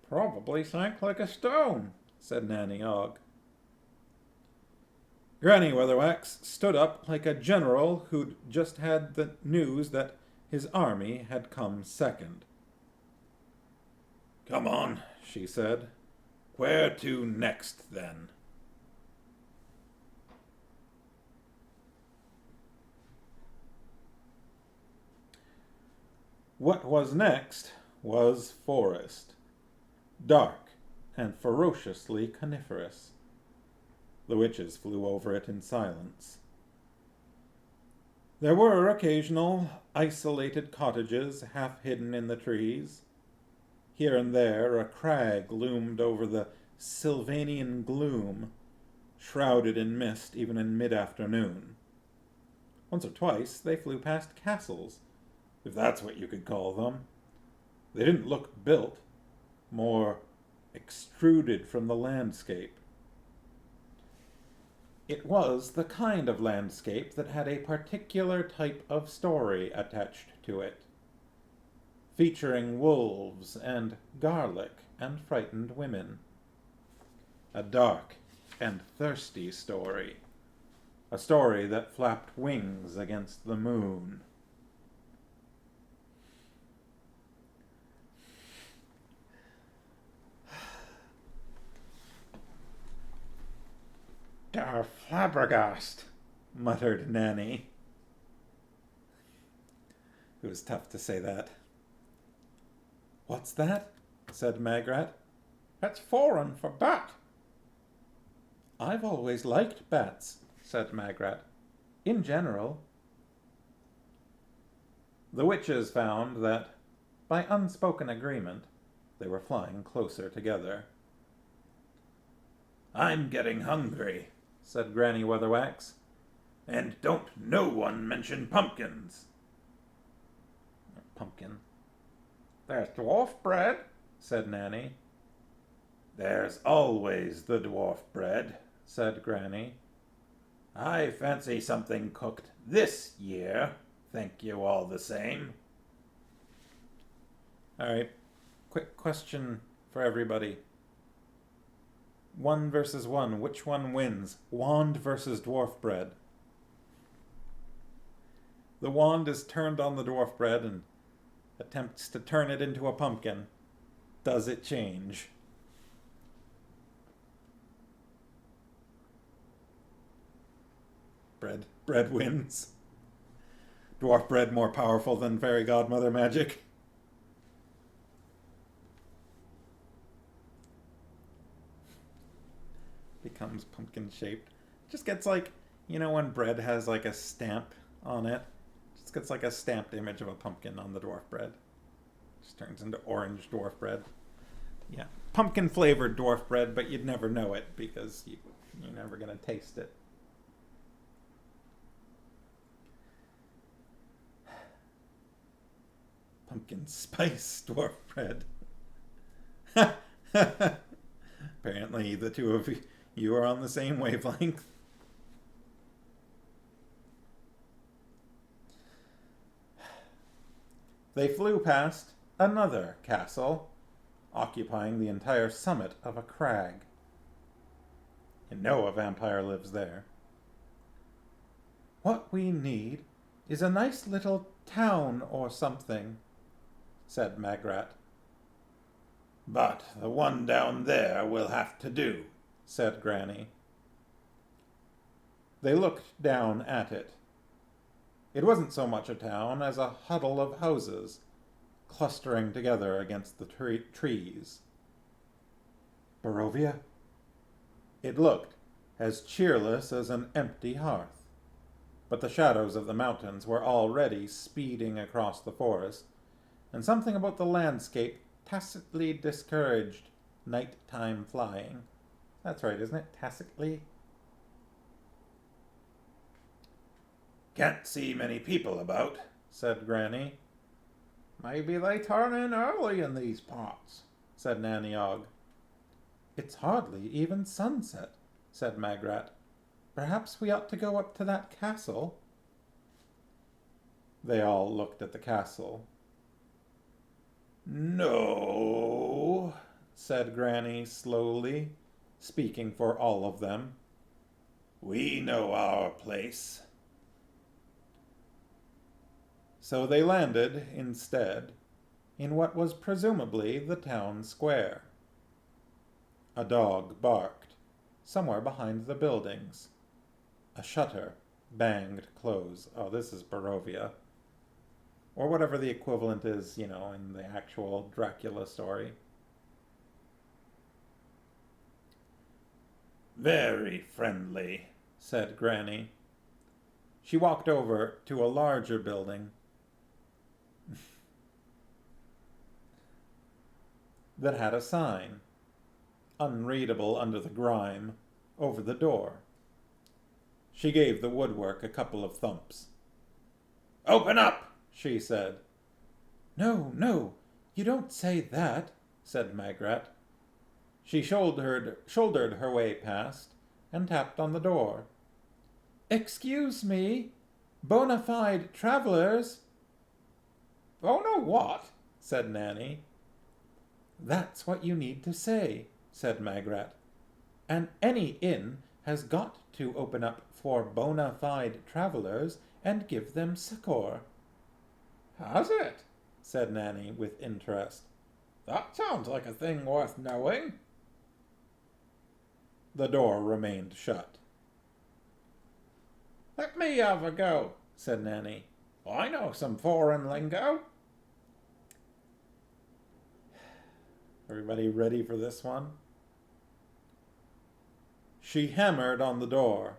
"Probably sank like a stone," said Nanny Og. Granny Weatherwax stood up like a general who'd just had the news that his army had come second. Come on, She said. where to next, then? What was next was forest, dark and ferociously coniferous. The witches flew over it in silence. There were occasional isolated cottages half hidden in the trees. Here and there a crag loomed over the Sylvanian gloom, shrouded in mist even in mid-afternoon. Once or twice they flew past castles, if that's what you could call them. They didn't look built, more extruded from the landscape. It was the kind of landscape that had a particular type of story attached to it, featuring wolves and garlic and frightened women. A dark and thirsty story, a story that flapped wings against the moon. Der Flabbergast, muttered Nanny. It was tough to say that. What's that? Said Magrat. That's foreign for bat. I've always liked bats, said Magrat. In general. The witches found that, by unspoken agreement, they were flying closer together. I'm getting hungry, said Granny Weatherwax. and don't no one mention pumpkins. Pumpkin, There's dwarf bread. said Nanny. There's always the dwarf bread. Said Granny. I fancy something cooked this year. Thank you all the same. All right, quick question for everybody. 1 versus 1, which one wins? Wand versus dwarf bread. The wand is turned on the dwarf bread and attempts to turn it into a pumpkin. Does it change? Bread wins. Dwarf bread more powerful than fairy godmother magic. Becomes pumpkin shaped. Just gets like, you know when bread has like a stamp on it? Just gets like a stamped image of a pumpkin on the dwarf bread. Just turns into orange dwarf bread. Yeah, pumpkin flavored dwarf bread, but you'd never know it because you're never gonna taste it. Pumpkin spice dwarf bread. Apparently the two of you are on the same wavelength. They flew past another castle, occupying the entire summit of a crag. You know a vampire lives there. What we need is a nice little town or something, said Magrat. But the one down there will have to do, said Granny. They looked down at it. It wasn't so much a town as a huddle of houses, clustering together against the trees. Barovia? It looked as cheerless as an empty hearth, but the shadows of the mountains were already speeding across the forest, and something about the landscape tacitly discouraged nighttime flying. That's right, isn't it? Tacitly? Can't see many people about, said Granny. Maybe they turn in early in these parts, said Nanny Og. It's hardly even sunset, said Magrat. Perhaps we ought to go up to that castle. They all looked at the castle. No, said Granny slowly, speaking for all of them. We know our place. So they landed, instead, in what was presumably the town square. A dog barked, somewhere behind the buildings. A shutter banged close. Oh, this is Barovia. Or whatever the equivalent is, in the actual Dracula story. Very friendly, said Granny. She walked over to a larger building that had a sign, unreadable under the grime, over the door. She gave the woodwork a couple of thumps. Open up, she said. No, no, you don't say that, said Magrat. She shouldered her way past and tapped on the door. Excuse me, bona fide travelers. Bona what? said Nanny. That's what you need to say, said Magrat. And any inn has got to open up for bona fide travelers and give them succor. Has it? said Nanny with interest. That sounds like a thing worth knowing. The door remained shut. Let me have a go, said Nanny. I know some foreign lingo. Everybody ready for this one? She hammered on the door.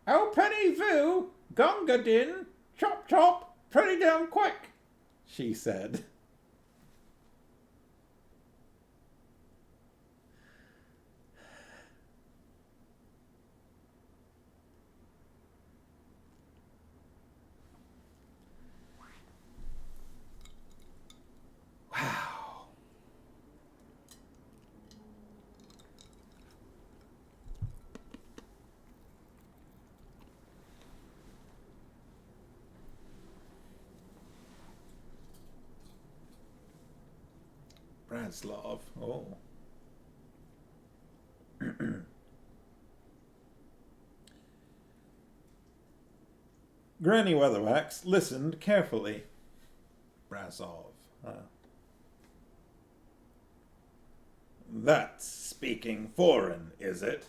Openny-voo, gonga-din, chop-chop, pretty damn quick, she said. Wow. Braslov. Oh. Granny Weatherwax listened carefully. Brasov. That's speaking foreign, is it?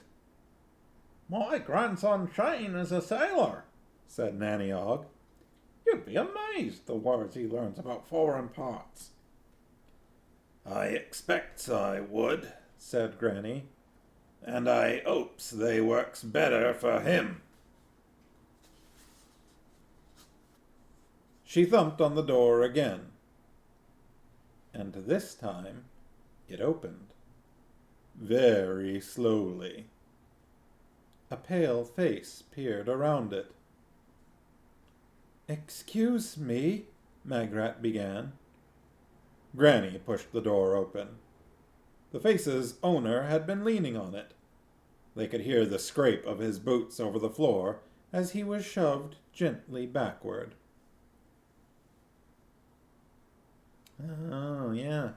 My grandson Shane is a sailor, said Nanny Og. You'd be amazed the words he learns about foreign parts. I expects I would, said Granny. And I hopes they works better for him. She thumped on the door again. And this time it opened. Very slowly. A pale face peered around it. Excuse me, Magrat began. Granny pushed the door open. The face's owner had been leaning on it. They could hear the scrape of his boots over the floor as he was shoved gently backward. Oh, yeah.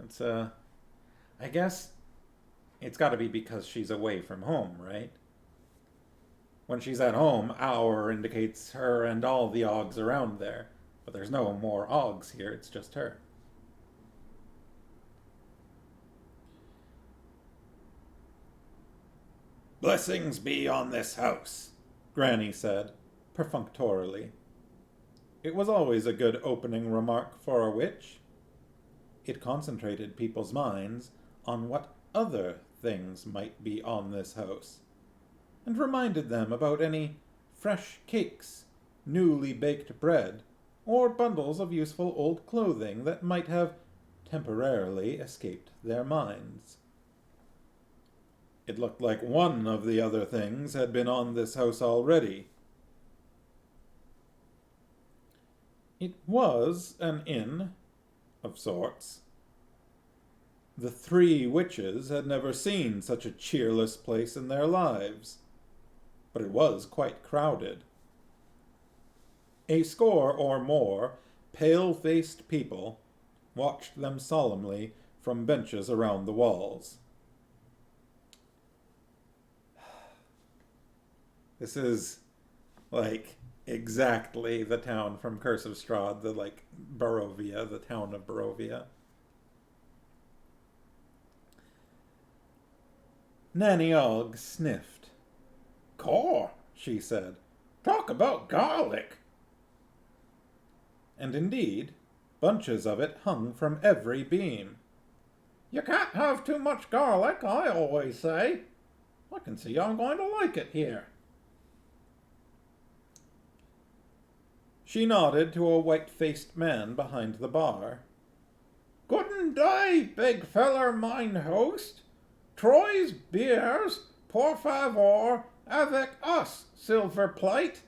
It's, I guess it's got to be because she's away from home, right? When she's at home, our indicates her and all the Oggs around there. But there's no more Oggs here, it's just her. Blessings be on this house, Granny said, perfunctorily. It was always a good opening remark for a witch. It concentrated people's minds on what other things might be on this house, and reminded them about any fresh cakes, newly baked bread, or bundles of useful old clothing that might have temporarily escaped their minds. It looked like one of the other things had been on this house already. It was an inn, of sorts. The three witches had never seen such a cheerless place in their lives, but it was quite crowded. A score or more pale-faced people watched them solemnly from benches around the walls. This is, like, exactly the town from Curse of Strahd, the, like, Barovia, the town of Barovia. Nanny Ogg sniffed. Caw, she said. Talk about garlic. And indeed, bunches of it hung from every beam. You can't have too much garlic, I always say. I can see I'm going to like it here. She nodded to a white-faced man behind the bar. Guten day, big feller mine host. Troy's beers, por favor, avec us, silver plate.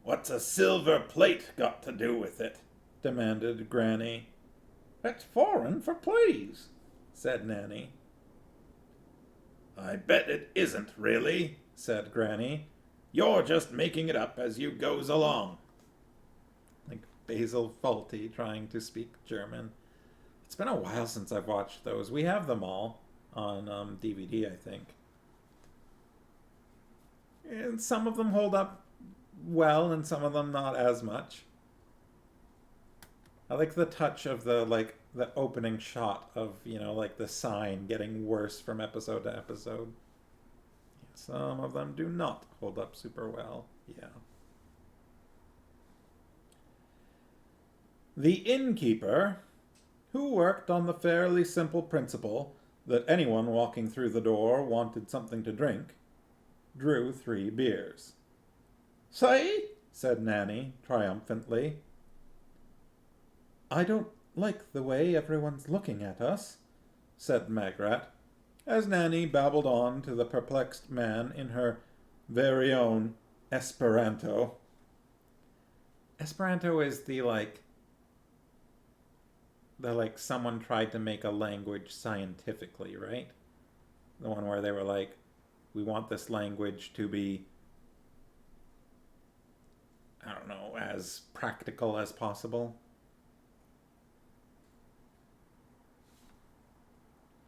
What's a silver plate got to do with it? Demanded Granny. It's foreign for please, Said Nanny. I bet it isn't, really, Said Granny. You're just making it up as you goes along. Like Basil Fawlty trying to speak German. It's been a while since I've watched those. We have them all on DVD, I think. And some of them hold up well, and some of them not as much. I like the touch of the opening shot of, like the sign getting worse from episode to episode. Some of them do not hold up super well. Yeah. The innkeeper, who worked on the fairly simple principle that anyone walking through the door wanted something to drink, drew 3 beers. See? Said Nanny triumphantly. I don't like the way everyone's looking at us, said Magrat, as Nanny babbled on to the perplexed man in her very own Esperanto. Esperanto is the someone tried to make a language scientifically, right? The one where they were like, we want this language to be, I don't know, as practical as possible.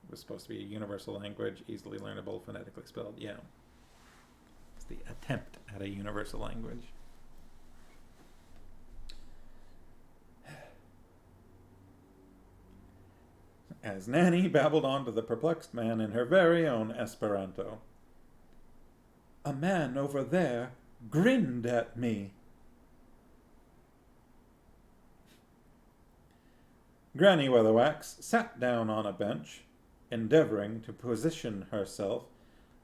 It was supposed to be a universal language, easily learnable, phonetically spelled. Yeah. It's the attempt at a universal language. As Nanny babbled on to the perplexed man in her very own Esperanto. A man over there grinned at me. Granny Weatherwax sat down on a bench, endeavoring to position herself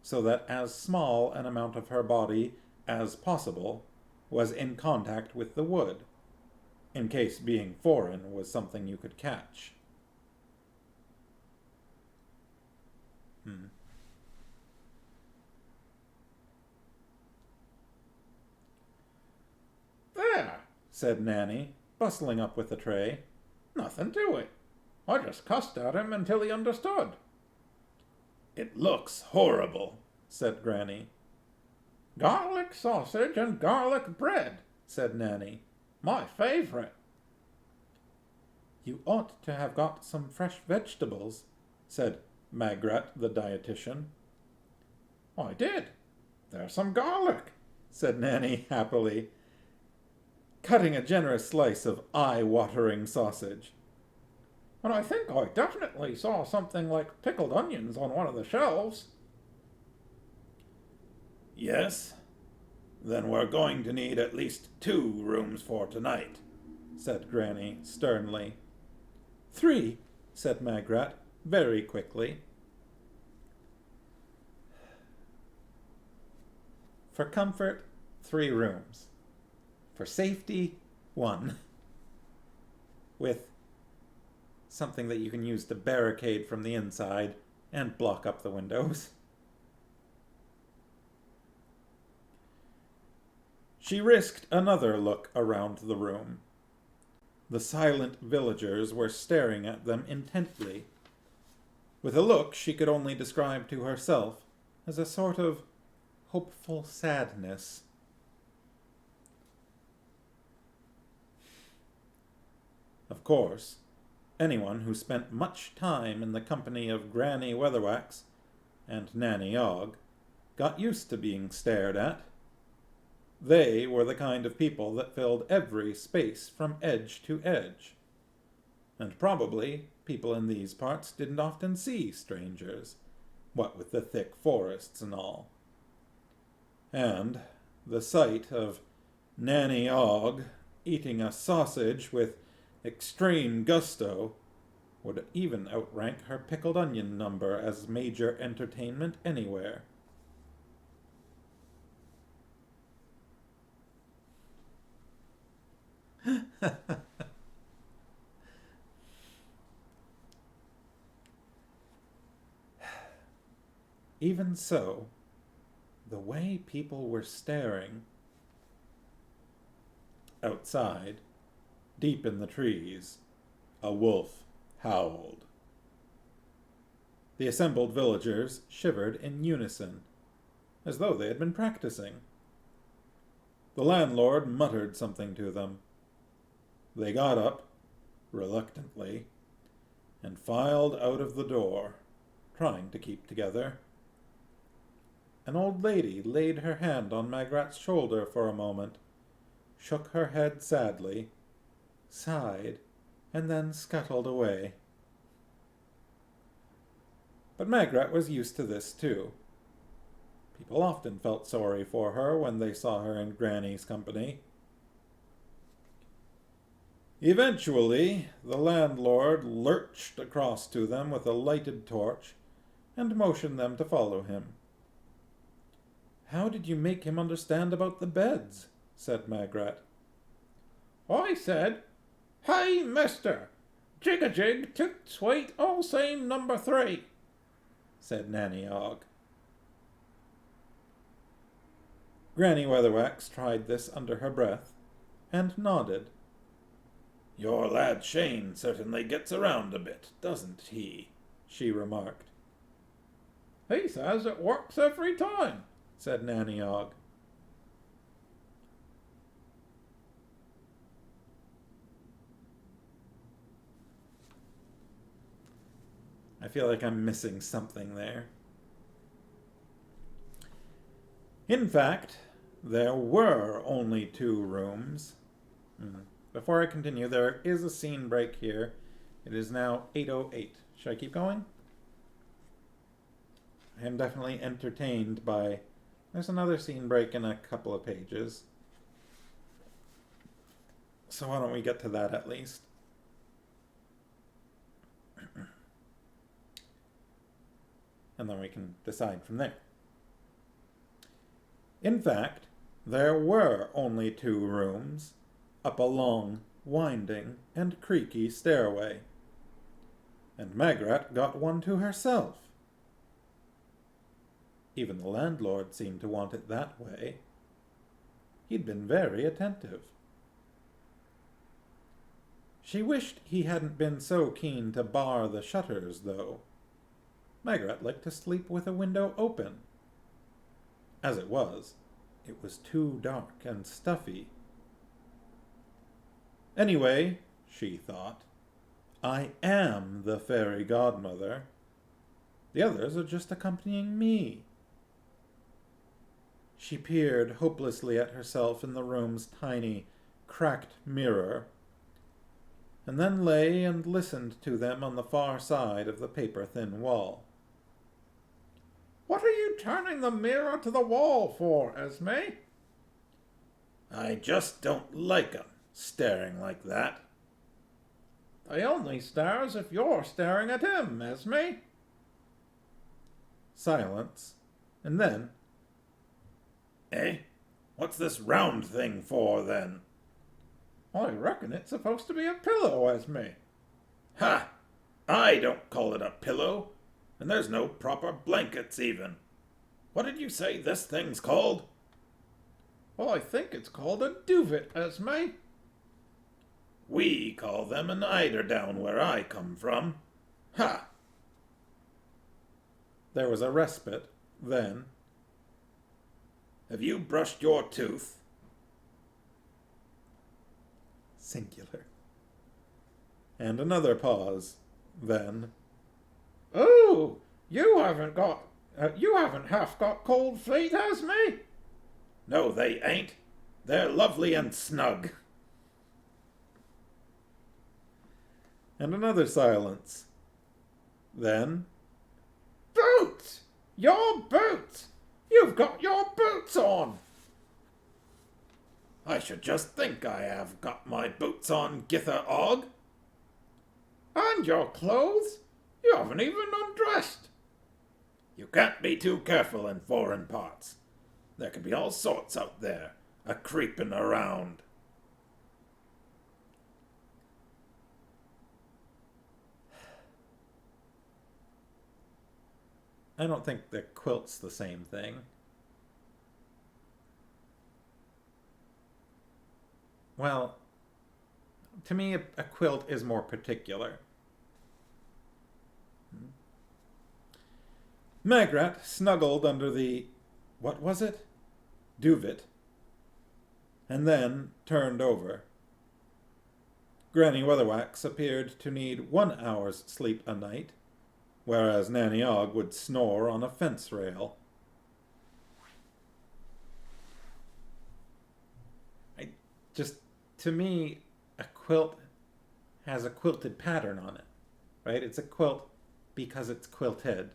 so that as small an amount of her body as possible was in contact with the wood, in case being foreign was something you could catch. There, Said Nanny, bustling up with the tray. nothing to it. I just cussed at him until he understood. It looks horrible, Said Granny. Garlic sausage and garlic bread, Said Nanny. my favorite. You ought to have got some fresh vegetables, said Magrat the dietitian. I did. There's some garlic, Said Nanny happily, cutting a generous slice of eye-watering sausage. and I think I definitely saw something like pickled onions on one of the shelves. Yes? Then we're going to need at least 2 rooms for tonight, Said Granny sternly. 3, said Magrat very quickly. For comfort, 3 rooms. For safety, 1. With something that you can use to barricade from the inside and block up the windows. She risked another look around the room. The silent villagers were staring at them intently, with a look she could only describe to herself as a sort of hopeful sadness. Of course, anyone who spent much time in the company of Granny Weatherwax and Nanny Ogg got used to being stared at. They were the kind of people that filled every space from edge to edge. And probably people in these parts didn't often see strangers, what with the thick forests and all. And the sight of Nanny Ogg eating a sausage with extreme gusto would even outrank her pickled onion number as major entertainment anywhere. Even so, the way people were staring outside, deep in the trees, a wolf howled. The assembled villagers shivered in unison, as though they had been practicing. The landlord muttered something to them. They got up, reluctantly, and filed out of the door, trying to keep together. An old lady laid her hand on Magrat's shoulder for a moment, shook her head sadly, sighed, and then scuttled away. But Magrat was used to this too. People often felt sorry for her when they saw her in Granny's company. Eventually, the landlord lurched across to them with a lighted torch and motioned them to follow him. "How did you make him understand about the beds?" said Magrat. I said, "Hey, mister, jig-a-jig, toot sweet, all same number 3, said Nanny Ogg. Granny Weatherwax tried this under her breath, and nodded. "Your lad Shane certainly gets around a bit, doesn't he?" she remarked. He says it works every time, said Nanny Ogg. I feel like I'm missing something there. In fact, there were only 2 rooms. Before I continue, there is a scene break here. It is now 8:08. Should I keep going? I am definitely entertained by... There's another scene break in a couple of pages. So why don't we get to that at least? And then we can decide from there. In fact, there were only 2 rooms, up a long, winding, and creaky stairway. And Magrat got one to herself. Even the landlord seemed to want it that way. He'd been very attentive. She wished he hadn't been so keen to bar the shutters, though. Magrat liked to sleep with a window open. As it was too dark and stuffy. Anyway, she thought, I am the fairy godmother. The others are just accompanying me. She peered hopelessly at herself in the room's tiny, cracked mirror, and then lay and listened to them on the far side of the paper-thin wall. What are you turning the mirror to the wall for, Esme? I just don't like 'em staring like that. He only stares if you're staring at him, Esme. Silence, and then, Eh? What's this round thing for, then? I reckon it's supposed to be a pillow, Esme. Ha! I don't call it a pillow, and there's no proper blankets even. What did you say this thing's called? Well, I think it's called a duvet, Esme. We call them an eiderdown where I come from. Ha! There was a respite, then, Have you brushed your tooth? singular. And another pause, then, Oh, you haven't got You haven't half got cold feet, has me? No, they ain't. They're lovely and snug. And another silence. Then, Boots! Your boots! You've got your boots on! I should just think I have got my boots on, Githa Og. And your clothes? You haven't even undressed. You can't be too careful in foreign parts. There can be all sorts out there, a-creepin' around. I don't think the quilt's the same thing. Well, to me, a quilt is more particular. Magrat snuggled under the, what was it? Duvet, and then turned over. Granny Weatherwax appeared to need 1 hour's sleep a night, whereas Nanny Og would snore on a fence rail. To me, a quilt has a quilted pattern on it, right? It's a quilt because it's quilted.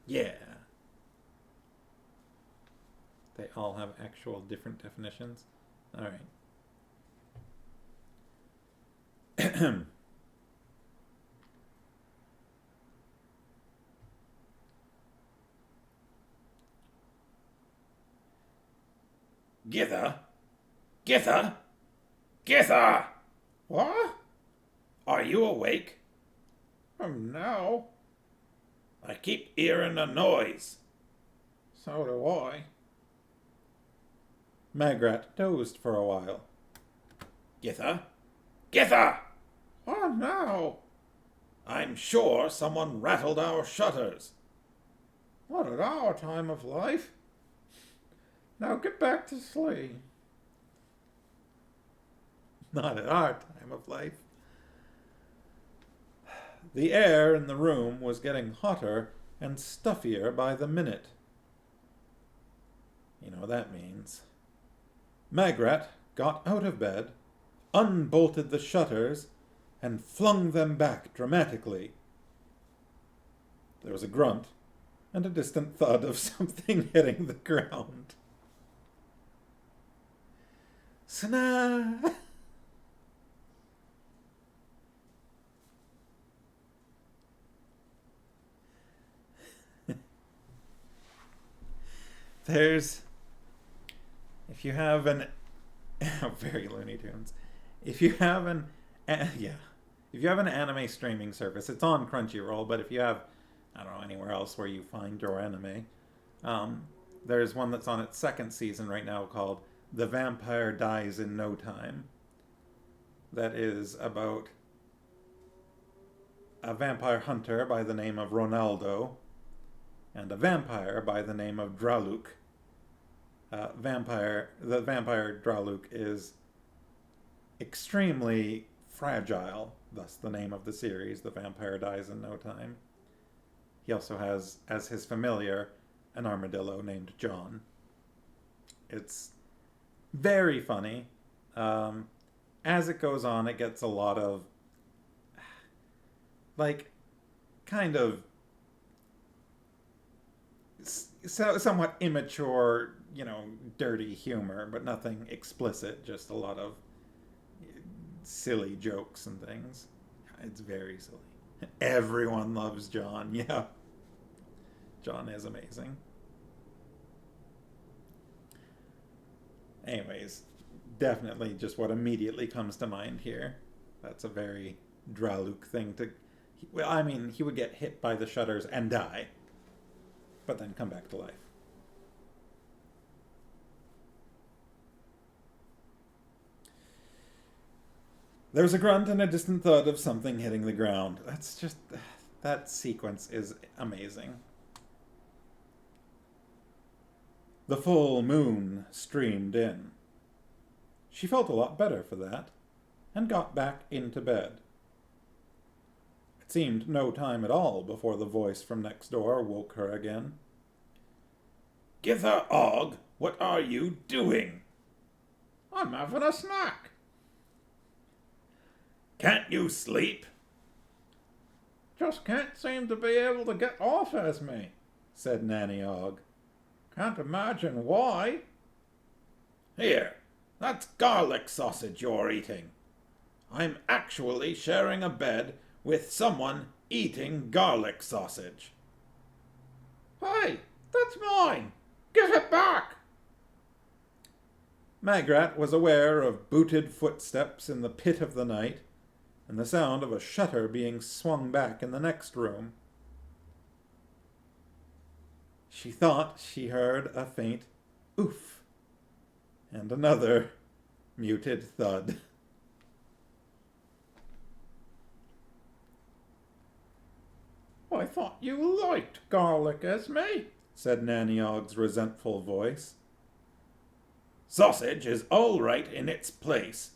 Yeah. They all have actual different definitions. All right. Githa? Githa? Githa! What? Are you awake? No. I keep hearing a noise. So do I. Magrat dozed for a while. Githa? Githa! Oh, no. I'm sure someone rattled our shutters. Not at our time of life. Now get back to sleep. Not at our time of life. The air in the room was getting hotter and stuffier by the minute. You know what that means. Magrat got out of bed, unbolted the shutters, and flung them back dramatically. There was a grunt and a distant thud of something hitting the ground. Sana! There's, if you have an, very Looney Tunes. If you have an, if you have an anime streaming service, it's on Crunchyroll, but if you have, I don't know, anywhere else where you find your anime, there's one that's on its second season right now called The Vampire Dies in No Time. That is about a vampire hunter by the name of Ronaldo and a vampire by the name of Draluk. The vampire Draluk is extremely fragile, thus the name of the series, The Vampire Dies in No Time. He also has, as his familiar, an armadillo named John. It's very funny. As it goes on, it gets a lot of, like, kind of somewhat immature, dirty humor, but nothing explicit, just a lot of silly jokes and things. It's very silly. Everyone loves John, yeah. John is amazing. Anyways, definitely just what immediately comes to mind here. That's a very Draluk thing to... Well, I mean, he would get hit by the shutters and die, but then come back to life. There was a grunt and a distant thud of something hitting the ground. That's just... That sequence is amazing. The full moon streamed in. She felt a lot better for that, and got back into bed. It seemed no time at all before the voice from next door woke her again. Gither Og, what are you doing? I'm having a snack. Can't you sleep? Just can't seem to be able to get off Esme, said Nanny Og. Can't imagine why. Here, that's garlic sausage you're eating. I'm actually sharing a bed with someone eating garlic sausage. Hey, that's mine. Give it back. Magrat was aware of booted footsteps in the pit of the night, and the sound of a shutter being swung back in the next room. She thought she heard a faint oof, and another muted thud. I thought you liked garlic, Esme, said Nanny Og's resentful voice. Sausage is all right in its place,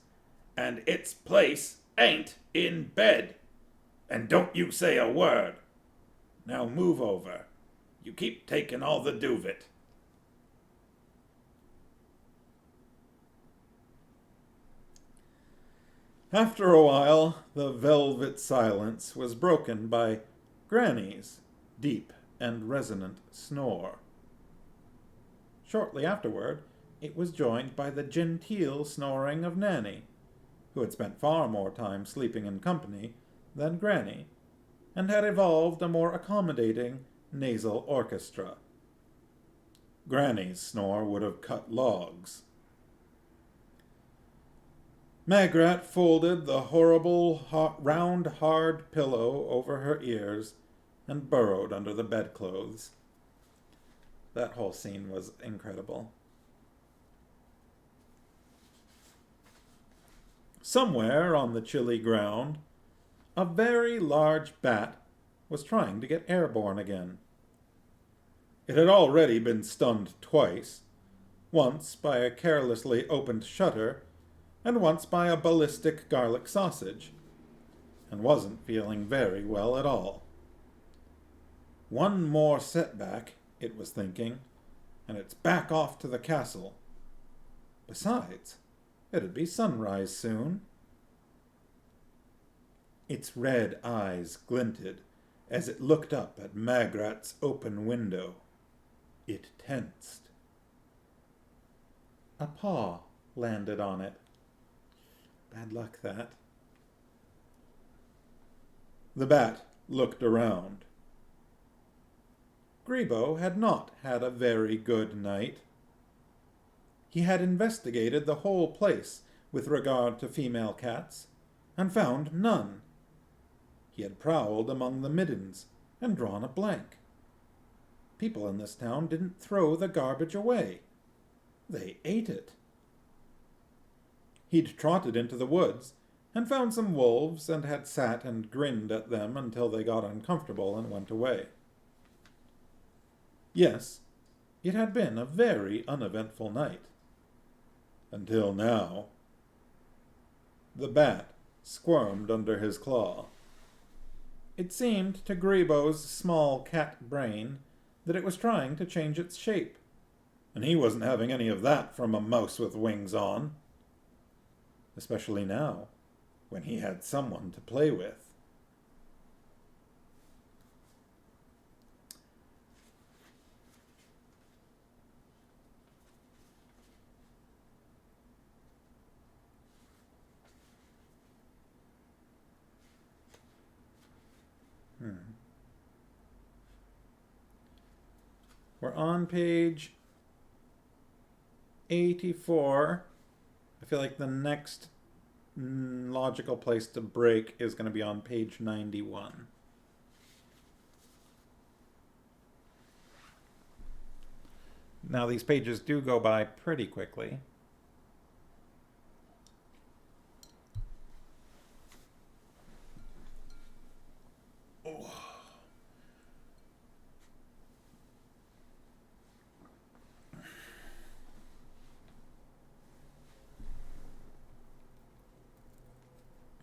and its place ain't in bed. And don't you say a word. Now move over. You keep taking all the duvet. After a while, the velvet silence was broken by Granny's deep and resonant snore. Shortly afterward, it was joined by the genteel snoring of Nanny, who had spent far more time sleeping in company than Granny, and had evolved a more accommodating nasal orchestra. Granny's snore would have cut logs. Magrat folded the horrible, round, hard pillow over her ears and burrowed under the bedclothes. That whole scene was incredible. Somewhere on the chilly ground, a very large bat was trying to get airborne again. It had already been stunned twice, once by a carelessly opened shutter, and once by a ballistic garlic sausage, and wasn't feeling very well at all. One more setback, it was thinking, and it's back off to the castle. Besides, it'd be sunrise soon. Its red eyes glinted as it looked up at Magrat's open window. It tensed. A paw landed on it. Bad luck, that. The bat looked around. Grebo had not had a very good night. He had investigated the whole place with regard to female cats, and found none. He had prowled among the middens and drawn a blank. People in this town didn't throw the garbage away. They ate it. He'd trotted into the woods and found some wolves and had sat and grinned at them until they got uncomfortable and went away. Yes, it had been a very uneventful night. Until now. The bat squirmed under his claw. It seemed to Grebo's small cat brain that it was trying to change its shape, and he wasn't having any of that from a mouse with wings on. Especially now, when he had someone to play with. We're on page 84. I feel like the next logical place to break is going to be on page 91. Now, these pages do go by pretty quickly.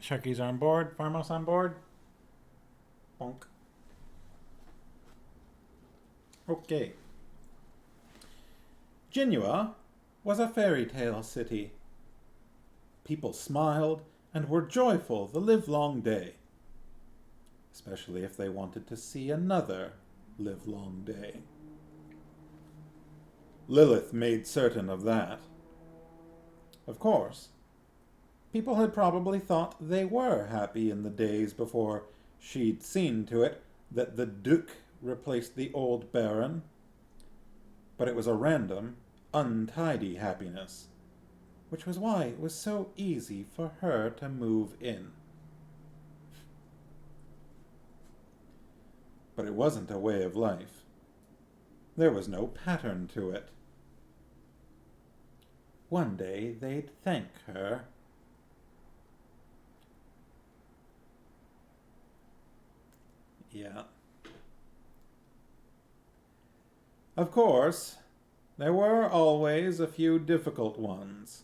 Sharky's on board. Farmhouse on board. Okay. Genua was a fairy tale city. People smiled and were joyful the livelong day, especially if they wanted to see another livelong day. Lilith made certain of that. Of course, people had probably thought they were happy in the days before she'd seen to it that the Duke replaced the old Baron, but it was a random, untidy happiness, which was why it was so easy for her to move in. But it wasn't a way of life. There was no pattern to it. One day they'd thank her. Yeah. Of course, there were always a few difficult ones.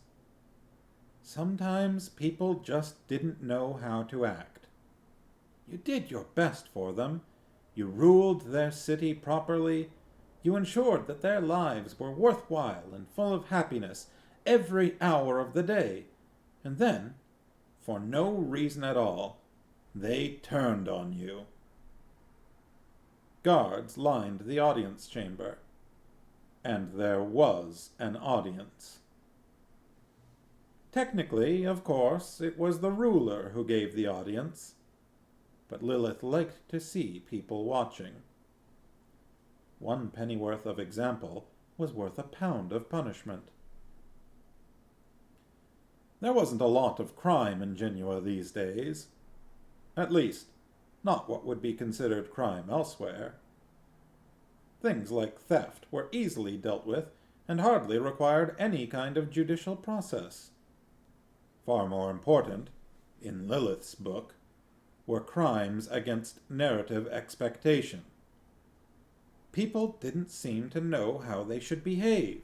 Sometimes people just didn't know how to act. You did your best for them. You ruled their city properly. You ensured that their lives were worthwhile and full of happiness every hour of the day. And then, for no reason at all, they turned on you. Guards lined the audience chamber, and there was an audience. Technically, of course, it was the ruler who gave the audience, but Lilith liked to see people watching. One pennyworth of example was worth a pound of punishment. There wasn't a lot of crime in Genua these days. At least, not what would be considered crime elsewhere. Things like theft were easily dealt with and hardly required any kind of judicial process. Far more important, in Lilith's book, were crimes against narrative expectation. People didn't seem to know how they should behave.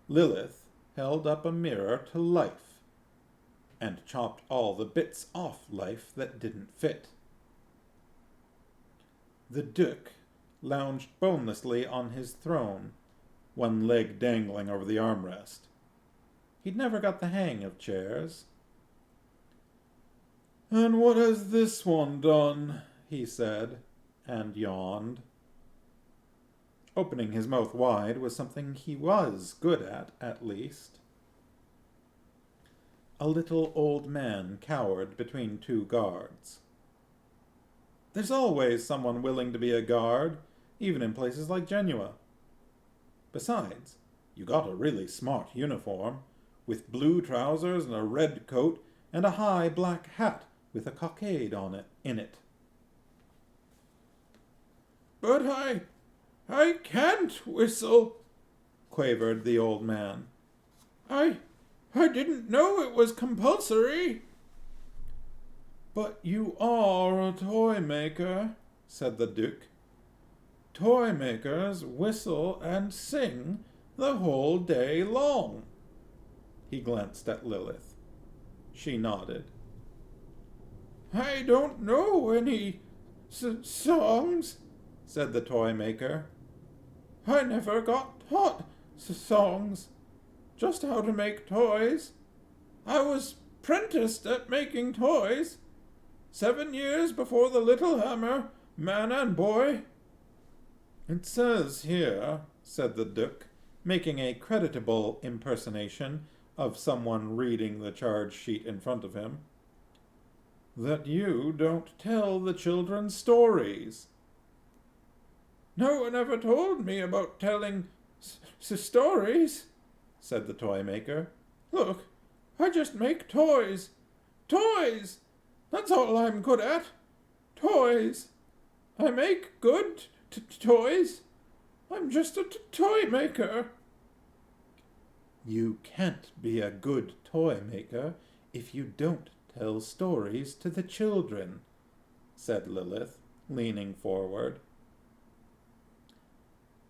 Lilith held up a mirror to life and chopped all the bits off life that didn't fit. The Duke lounged bonelessly on his throne, one leg dangling over the armrest. He'd never got the hang of chairs. "And what has this one done?" he said, and yawned. Opening his mouth wide was something he was good at least. A little old man cowered between two guards. There's always someone willing to be a guard, even in places like Genua. Besides, you got a really smart uniform, with blue trousers and a red coat and a high black hat with a cockade in it. "But I can't whistle," quavered the old man. I didn't know it was compulsory." "But you are a toy maker," said the Duke. "Toy makers whistle and sing the whole day long." He glanced at Lilith. She nodded. "I don't know any songs," said the toy maker. "I never got taught songs, just how to make toys. I was apprenticed at making toys 7 years before the little hammer, man and boy." "It says here," said the Duke, making a creditable impersonation of someone reading the charge sheet in front of him, "that you don't tell the children stories." "No one ever told me about telling stories," said the toy maker. "Look, I just make toys. Toys! That's all I'm good at. Toys. I make good toys. I'm just a toy maker." "You can't be a good toy maker if you don't tell stories to the children," said Lilith, leaning forward.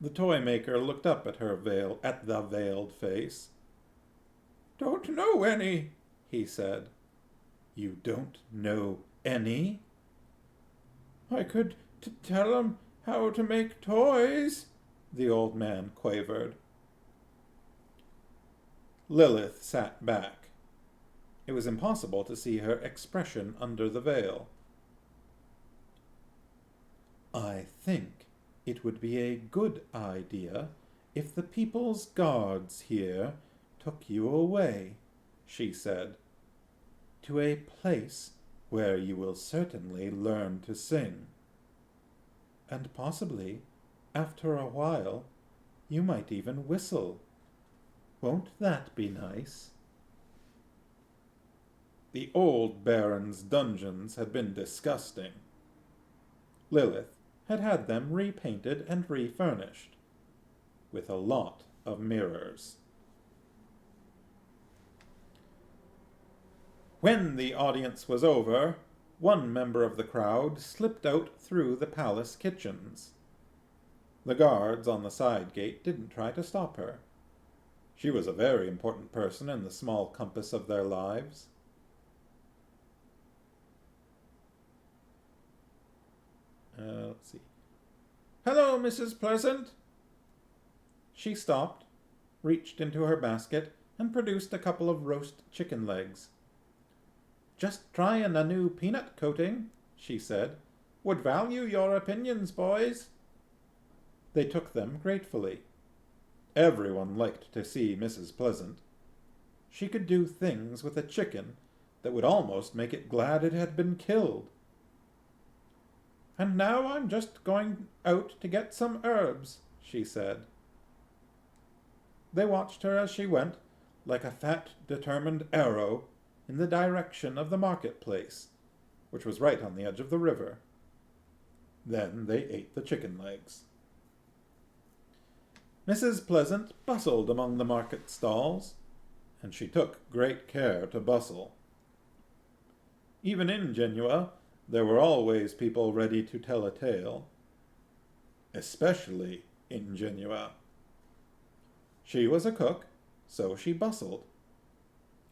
The toy maker looked up at the veiled face. "Don't know any," he said. "You don't know any?" "I could to tell 'em how to make toys," the old man quavered. Lilith sat back. It was impossible to see her expression under the veil. "I think it would be a good idea if the people's guards here took you away," she said, "to a place where you will certainly learn to sing. And possibly, after a while, you might even whistle. Won't that be nice?" The old Baron's dungeons had been disgusting. Lilith had had them repainted and refurnished, with a lot of mirrors. When the audience was over, one member of the crowd slipped out through the palace kitchens. The guards on the side gate didn't try to stop her. She was a very important person in the small compass of their lives. Let's see. "Hello, Mrs. Pleasant." She stopped, reached into her basket, and produced a couple of roast chicken legs. "Just trying a new peanut coating," she said. "Would value your opinions, boys." They took them gratefully. Everyone liked to see Mrs. Pleasant. She could do things with a chicken that would almost make it glad it had been killed. "And now I'm just going out to get some herbs," she said. They watched her as she went, like a fat, determined arrow, in the direction of the marketplace, which was right on the edge of the river. Then they ate the chicken legs. Mrs. Pleasant bustled among the market stalls, and she took great care to bustle. Even in Genua, there were always people ready to tell a tale, especially in Genua. She was a cook, so she bustled,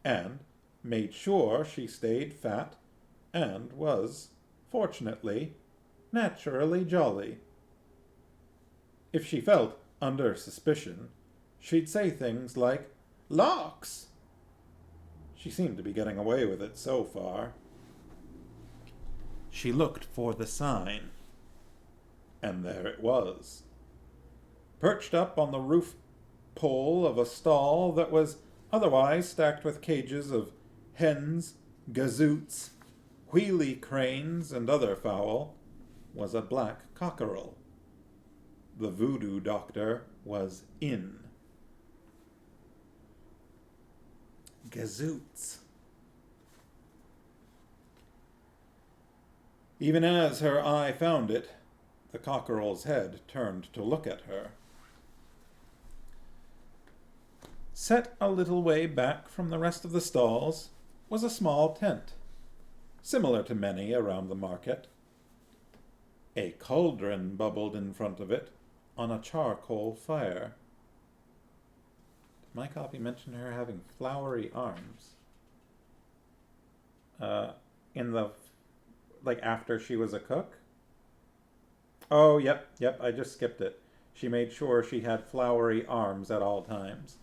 and made sure she stayed fat and was, fortunately, naturally jolly. If she felt under suspicion, she'd say things like, "Locks!" She seemed to be getting away with it so far. She looked for the sign, and there it was, perched up on the roof pole of a stall that was otherwise stacked with cages of hens, gazoots, wheelie cranes, and other fowl, was a black cockerel. The voodoo doctor was in. Gazoots. Even as her eye found it, the cockerel's head turned to look at her. Set a little way back from the rest of the stalls was a small tent, similar to many around the market. A cauldron bubbled in front of it on a charcoal fire. Did my copy mention her having flowery arms? After she was a cook? Oh, yep, I just skipped it. She made sure she had flowery arms at all times.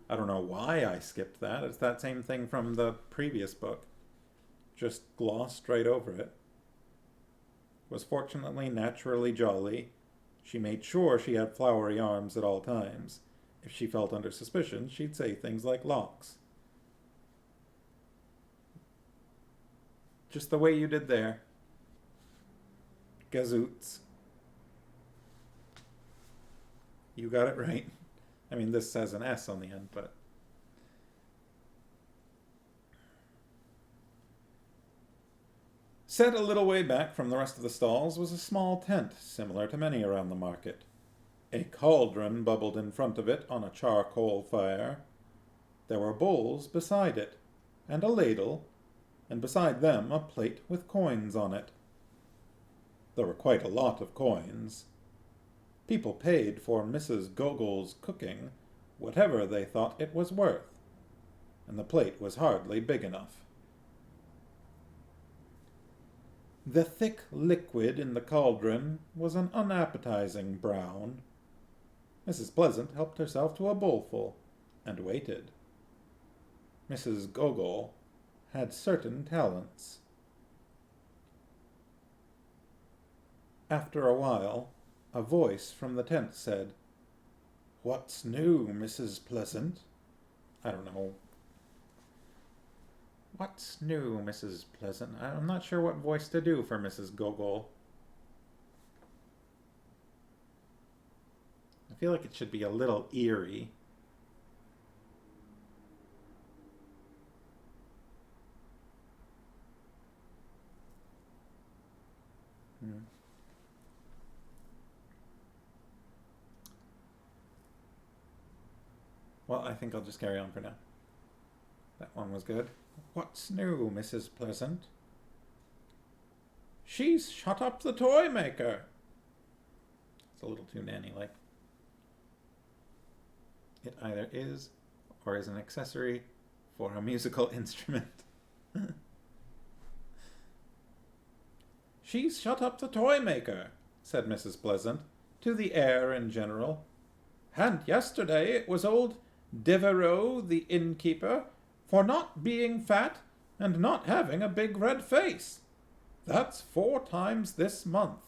I don't know why I skipped that. It's that same thing from the previous book. Just glossed right over it. Was fortunately naturally jolly. She made sure she had flowery arms at all times. If she felt under suspicion, she'd say things like locks. Just the way you did there. Gazoots. You got it right. I mean, this has an S on the end, but... Set a little way back from the rest of the stalls was a small tent, similar to many around the market. A cauldron bubbled in front of it on a charcoal fire. There were bowls beside it, and a ladle, and beside them a plate with coins on it. There were quite a lot of coins. People paid for Mrs. Gogol's cooking whatever they thought it was worth, and the plate was hardly big enough. The thick liquid in the cauldron was an unappetizing brown. Mrs. Pleasant helped herself to a bowlful, and waited. Mrs. Gogol had certain talents. After a while, a voice from the tent said, "What's new, Mrs. Pleasant?" I don't know. What's new, Mrs. Pleasant? I'm not sure what voice to do for Mrs. Gogol. I feel like it should be a little eerie. Well, I think I'll just carry on for now. That one was good. What's new, Mrs. Pleasant? She's shut up the toy maker. It's a little too nanny-like. It either is or is an accessory for a musical instrument. She's shut up the toy maker, said Mrs. Pleasant, to the air in general. And yesterday it was old Devereux, the innkeeper, for not being fat and not having a big red face. That's 4 times this month.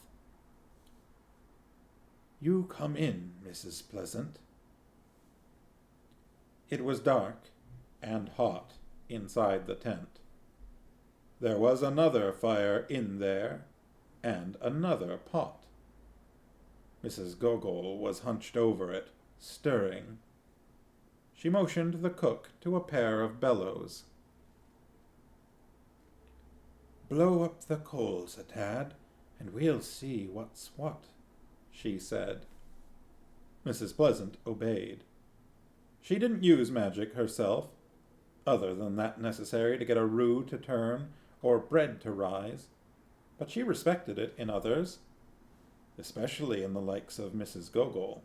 You come in, Mrs. Pleasant. It was dark and hot inside the tent. There was another fire in there, and another pot. Mrs. Gogol was hunched over it, stirring. She motioned the cook to a pair of bellows. Blow up the coals a tad, and we'll see what's what, she said. Mrs. Pleasant obeyed. She didn't use magic herself, other than that necessary to get a roux to turn or bread to rise, but she respected it in others, especially in the likes of Mrs. Gogol.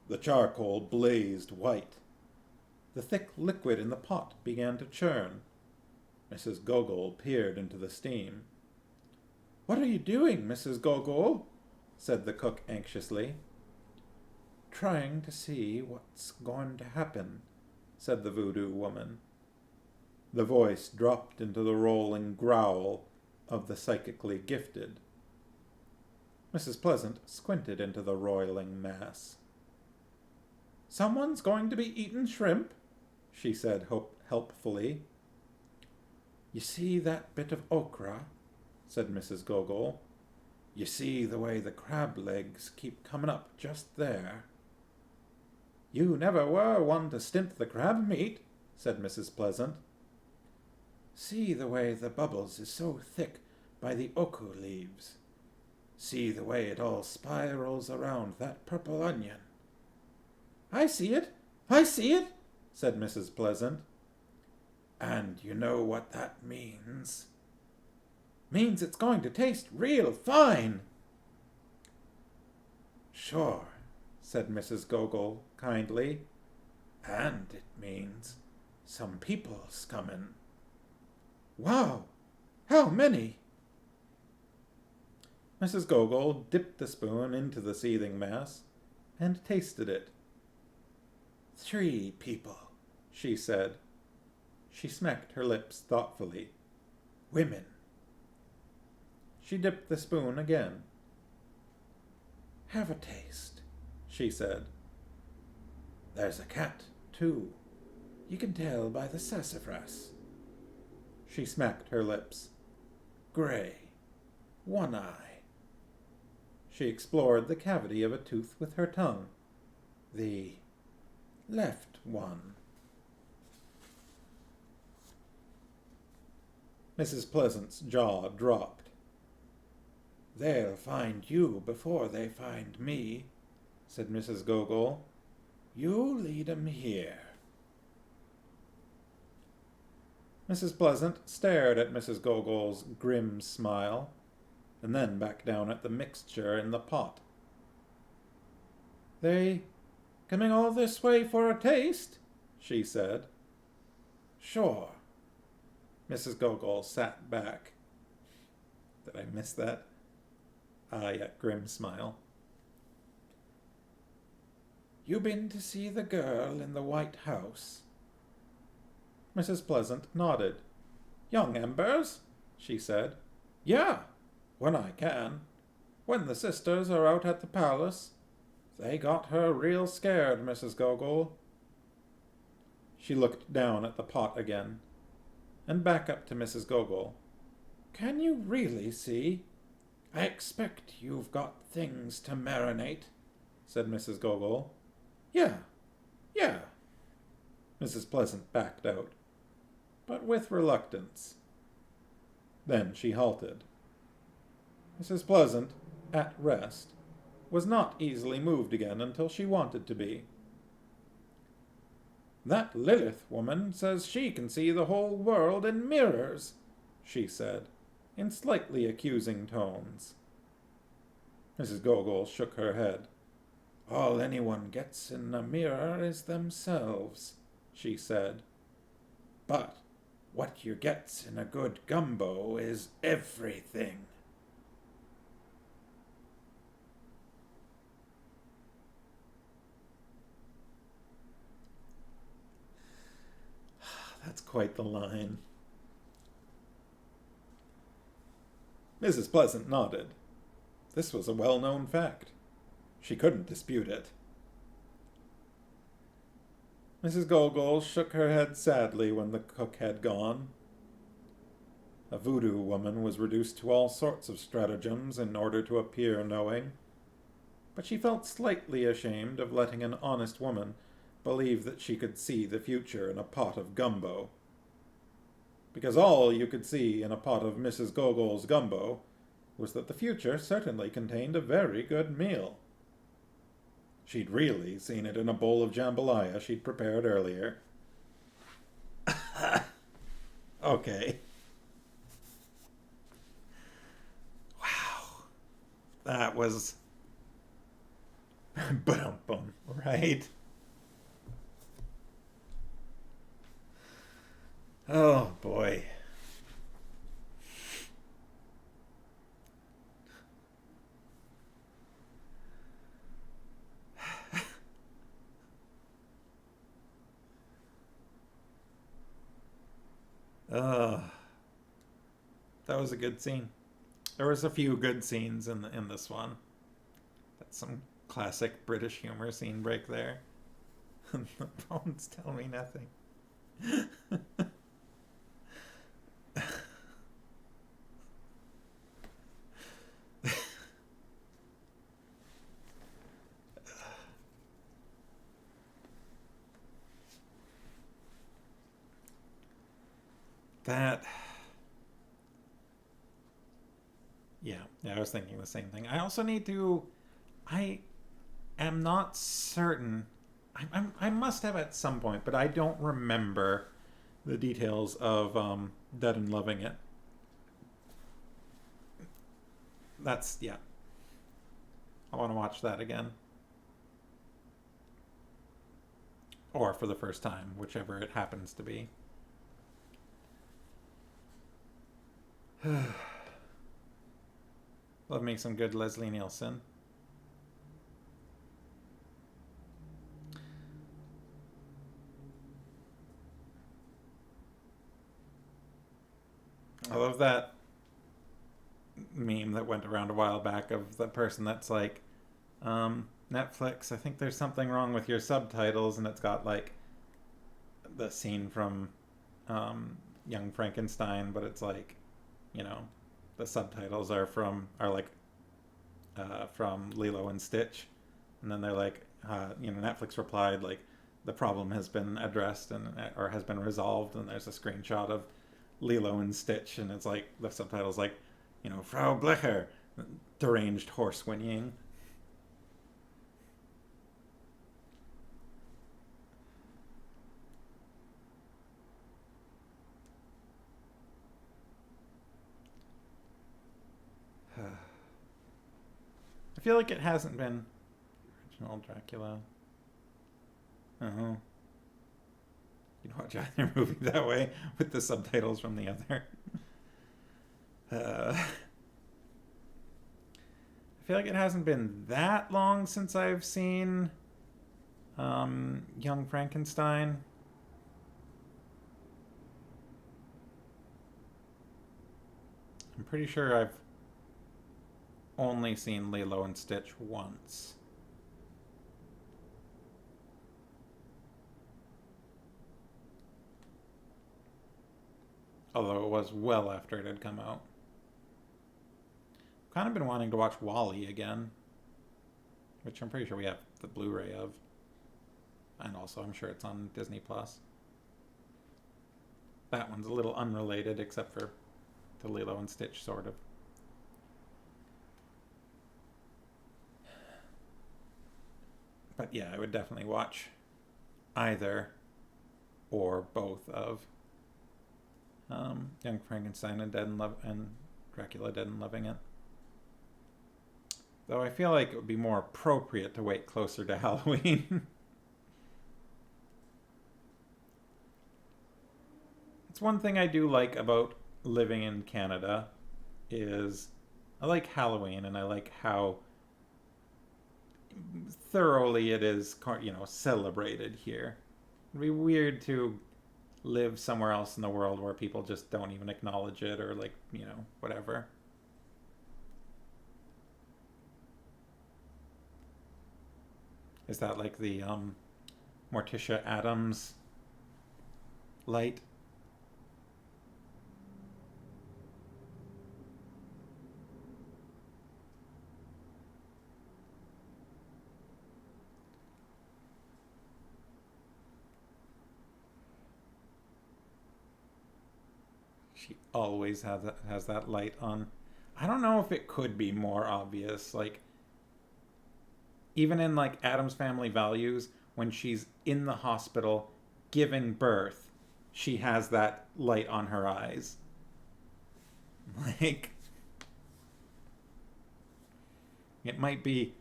The charcoal blazed white. The thick liquid in the pot began to churn. Mrs. Gogol peered into the steam. "What are you doing, Mrs. Gogol?" said the cook anxiously. "Trying to see what's going to happen," said the voodoo woman. The voice dropped into the rolling growl of the psychically gifted. Mrs. Pleasant squinted into the roiling mass. "Someone's going to be eating shrimp," she said helpfully. "You see that bit of okra?" said Mrs. Gogol. "You see the way the crab legs keep coming up just there?" "You never were one to stint the crab meat," said Mrs. Pleasant. "See the way the bubbles is so thick by the oku leaves. See the way it all spirals around that purple onion." "I see it, I see it," said Mrs. Pleasant. "And you know what that means?" "Means it's going to taste real fine." "Sure," said Mrs. Gogol kindly. "And it means some people's comin'." "Wow! How many?" Mrs. Gogol dipped the spoon into the seething mass and tasted it. "3 people," she said. She smacked her lips thoughtfully. "Women." She dipped the spoon again. "Have a taste," she said. "There's a cat, too. You can tell by the sassafras." She smacked her lips. "Gray. 1 eye." She explored the cavity of a tooth with her tongue. "The left one." Mrs. Pleasant's jaw dropped. "They'll find you before they find me," said Mrs. Gogol. "You lead 'em here." Mrs. Pleasant stared at Mrs. Gogol's grim smile, and then back down at the mixture in the pot. "They coming all this way for a taste?" she said. "Sure." Mrs. Gogol sat back. Did I miss that? Ah, yeah, grim smile. You been to see the girl in the White House? Mrs. Pleasant nodded. Young Embers? She said. Yeah, when I can. When the sisters are out at the palace. They got her real scared, Mrs. Gogol. She looked down at the pot again, and back up to Mrs. Gogol. Can you really see? I expect you've got things to marinate, said Mrs. Gogol. Yeah. Mrs. Pleasant backed out, but with reluctance. Then she halted. Mrs. Pleasant, at rest, was not easily moved again until she wanted to be. That Lilith woman says she can see the whole world in mirrors, she said, in slightly accusing tones. Mrs. Gogol shook her head. All anyone gets in a mirror is themselves, she said. But what you gets in a good gumbo is everything. That's quite the line. Mrs. Pleasant nodded. This was a well-known fact. She couldn't dispute it. Mrs. Gogol shook her head sadly when the cook had gone. A voodoo woman was reduced to all sorts of stratagems in order to appear knowing, but she felt slightly ashamed of letting an honest woman believe that she could see the future in a pot of gumbo. Because all you could see in a pot of Mrs. Gogol's gumbo was that the future certainly contained a very good meal. She'd really seen it in a bowl of jambalaya she'd prepared earlier. Okay. Wow. That was... Ba-dum-bum, right? Oh, boy. That was a good scene. There was a few good scenes in this one. That's some classic British humor scene break there. The bones tell me nothing. That... Yeah, I was thinking the same thing. I also need to... I am not certain... I must have at some point, but I don't remember the details of Dead and Loving It. That's... yeah. I want to watch that again. Or for the first time, whichever it happens to be. Love me some good Leslie Nielsen. I love that meme that went around a while back of the person that's like, Netflix, I think there's something wrong with your subtitles, and it's got like the scene from Young Frankenstein, but it's like, you know, the subtitles are from Lilo and Stitch, and then they're like, Netflix replied like, the problem has been addressed or has been resolved, and there's a screenshot of Lilo and Stitch, and it's like the subtitles like, Frau Blecher, deranged horse whinnying. I feel like it hasn't been original Dracula. You'd watch either movie that way with the subtitles from the other. feel like it hasn't been that long since I've seen Young Frankenstein. I'm pretty sure I've only seen Lilo and Stitch once. Although it was well after it had come out. Kind of been wanting to watch Wall-E again, which I'm pretty sure we have the Blu-ray of. And also I'm sure it's on Disney Plus. That one's a little unrelated except for the Lilo and Stitch, sort of. But yeah, I would definitely watch either or both of Young Frankenstein and Dracula Dead and Loving It. Though I feel like it would be more appropriate to wait closer to Halloween. It's one thing I do like about living in Canada is I like Halloween, and I like how thoroughly it is, celebrated here. It'd be weird to live somewhere else in the world where people just don't even acknowledge it, or whatever. Is that like the Morticia Addams light? She always has that light on. I don't know if it could be more obvious. Like, even in like Addams Family Values, when she's in the hospital giving birth, she has that light on her eyes. Like, it might be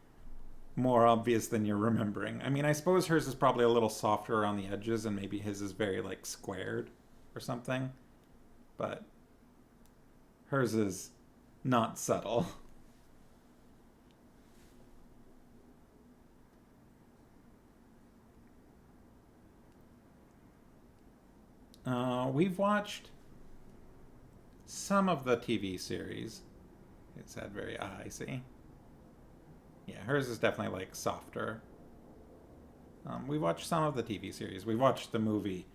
more obvious than you're remembering. I mean, I suppose hers is probably a little softer around the edges, and maybe his is very like squared or something. But hers is not subtle. We've watched some of the TV series. It's had very icy. Yeah, hers is definitely like softer. We watched some of the TV series. We watched the movie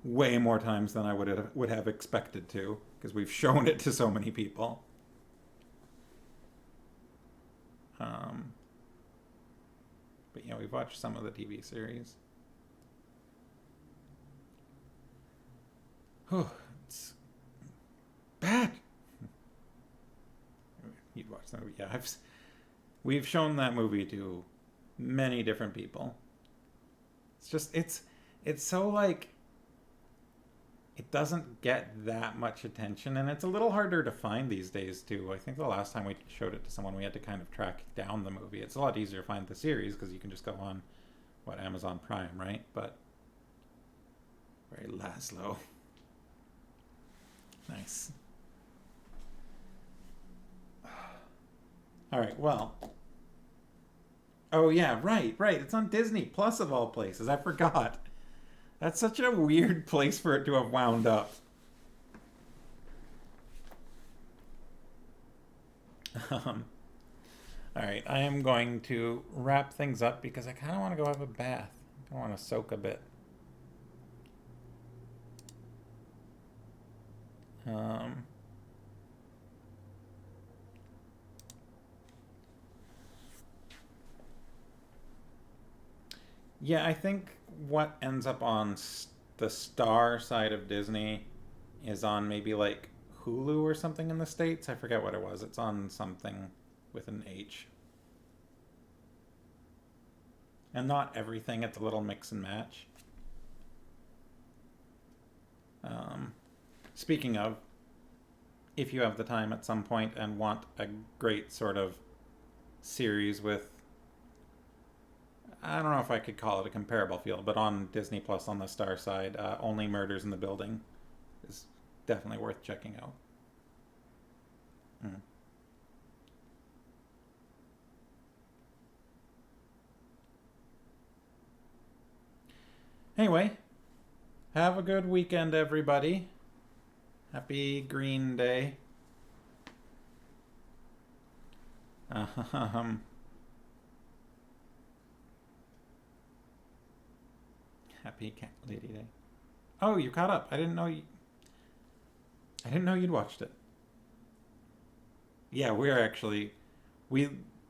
way more times than I would have expected to, because we've shown it to so many people. But yeah, we've watched some of the TV series. Oh, it's bad. You'd watch that movie. Yeah, we've shown that movie to many different people. It's just, it's so like, it doesn't get that much attention, and it's a little harder to find these days too. I think the last time we showed it to someone, we had to kind of track down the movie. It's a lot easier to find the series because you can just go on Amazon Prime, right? But very Laszlo. Nice. All right, well. Oh yeah, right. It's on Disney Plus of all places. I forgot. That's such a weird place for it to have wound up. All right, I am going to wrap things up because I kind of want to go have a bath. I want to soak a bit. Yeah, I think what ends up on the Star side of Disney is on maybe like Hulu or something in the States. I forget what it was. It's on something with an H. And not everything. It's a little mix and match. Speaking of, if you have the time at some point and want a great sort of series with, I don't know if I could call it a comparable feel, but on Disney Plus on the Star side, Only Murders in the Building is definitely worth checking out. Anyway, have a good weekend, everybody. Happy Green Day. Happy Cat Lady Day. Oh, you caught up. I didn't know you'd watched it. Yeah, we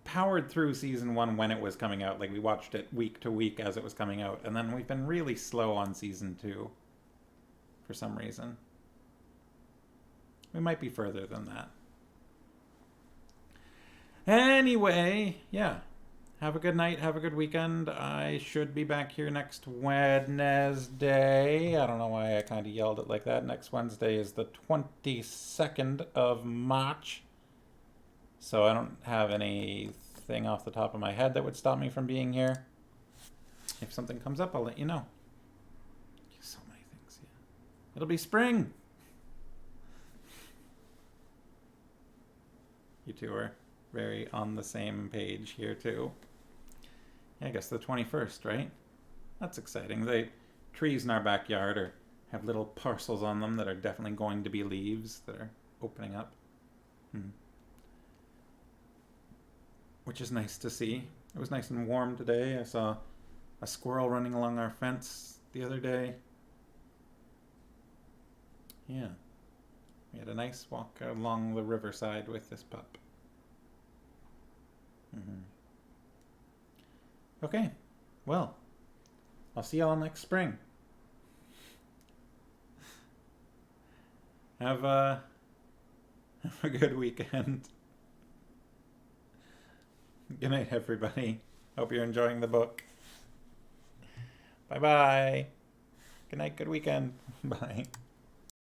powered through season 1 when it was coming out. Like, we watched it week to week as it was coming out, and then we've been really slow on season 2 for some reason. We might be further than that. Anyway, yeah. Have a good night. Have a good weekend. I should be back here next Wednesday. I don't know why I kind of yelled it like that. Next Wednesday is the 22nd of March. So I don't have anything off the top of my head that would stop me from being here. If something comes up, I'll let you know. So many things, yeah. It'll be spring. You two are very on the same page here too. Yeah, I guess the 21st, right? That's exciting. The trees in our backyard have little parcels on them that are definitely going to be leaves that are opening up. Which is nice to see. It was nice and warm today. I saw a squirrel running along our fence the other day. Yeah. We had a nice walk along the riverside with this pup. Okay. Well, I'll see y'all next spring. Have a good weekend. Good night, everybody. Hope you're enjoying the book. Bye-bye. Good night, good weekend. Bye.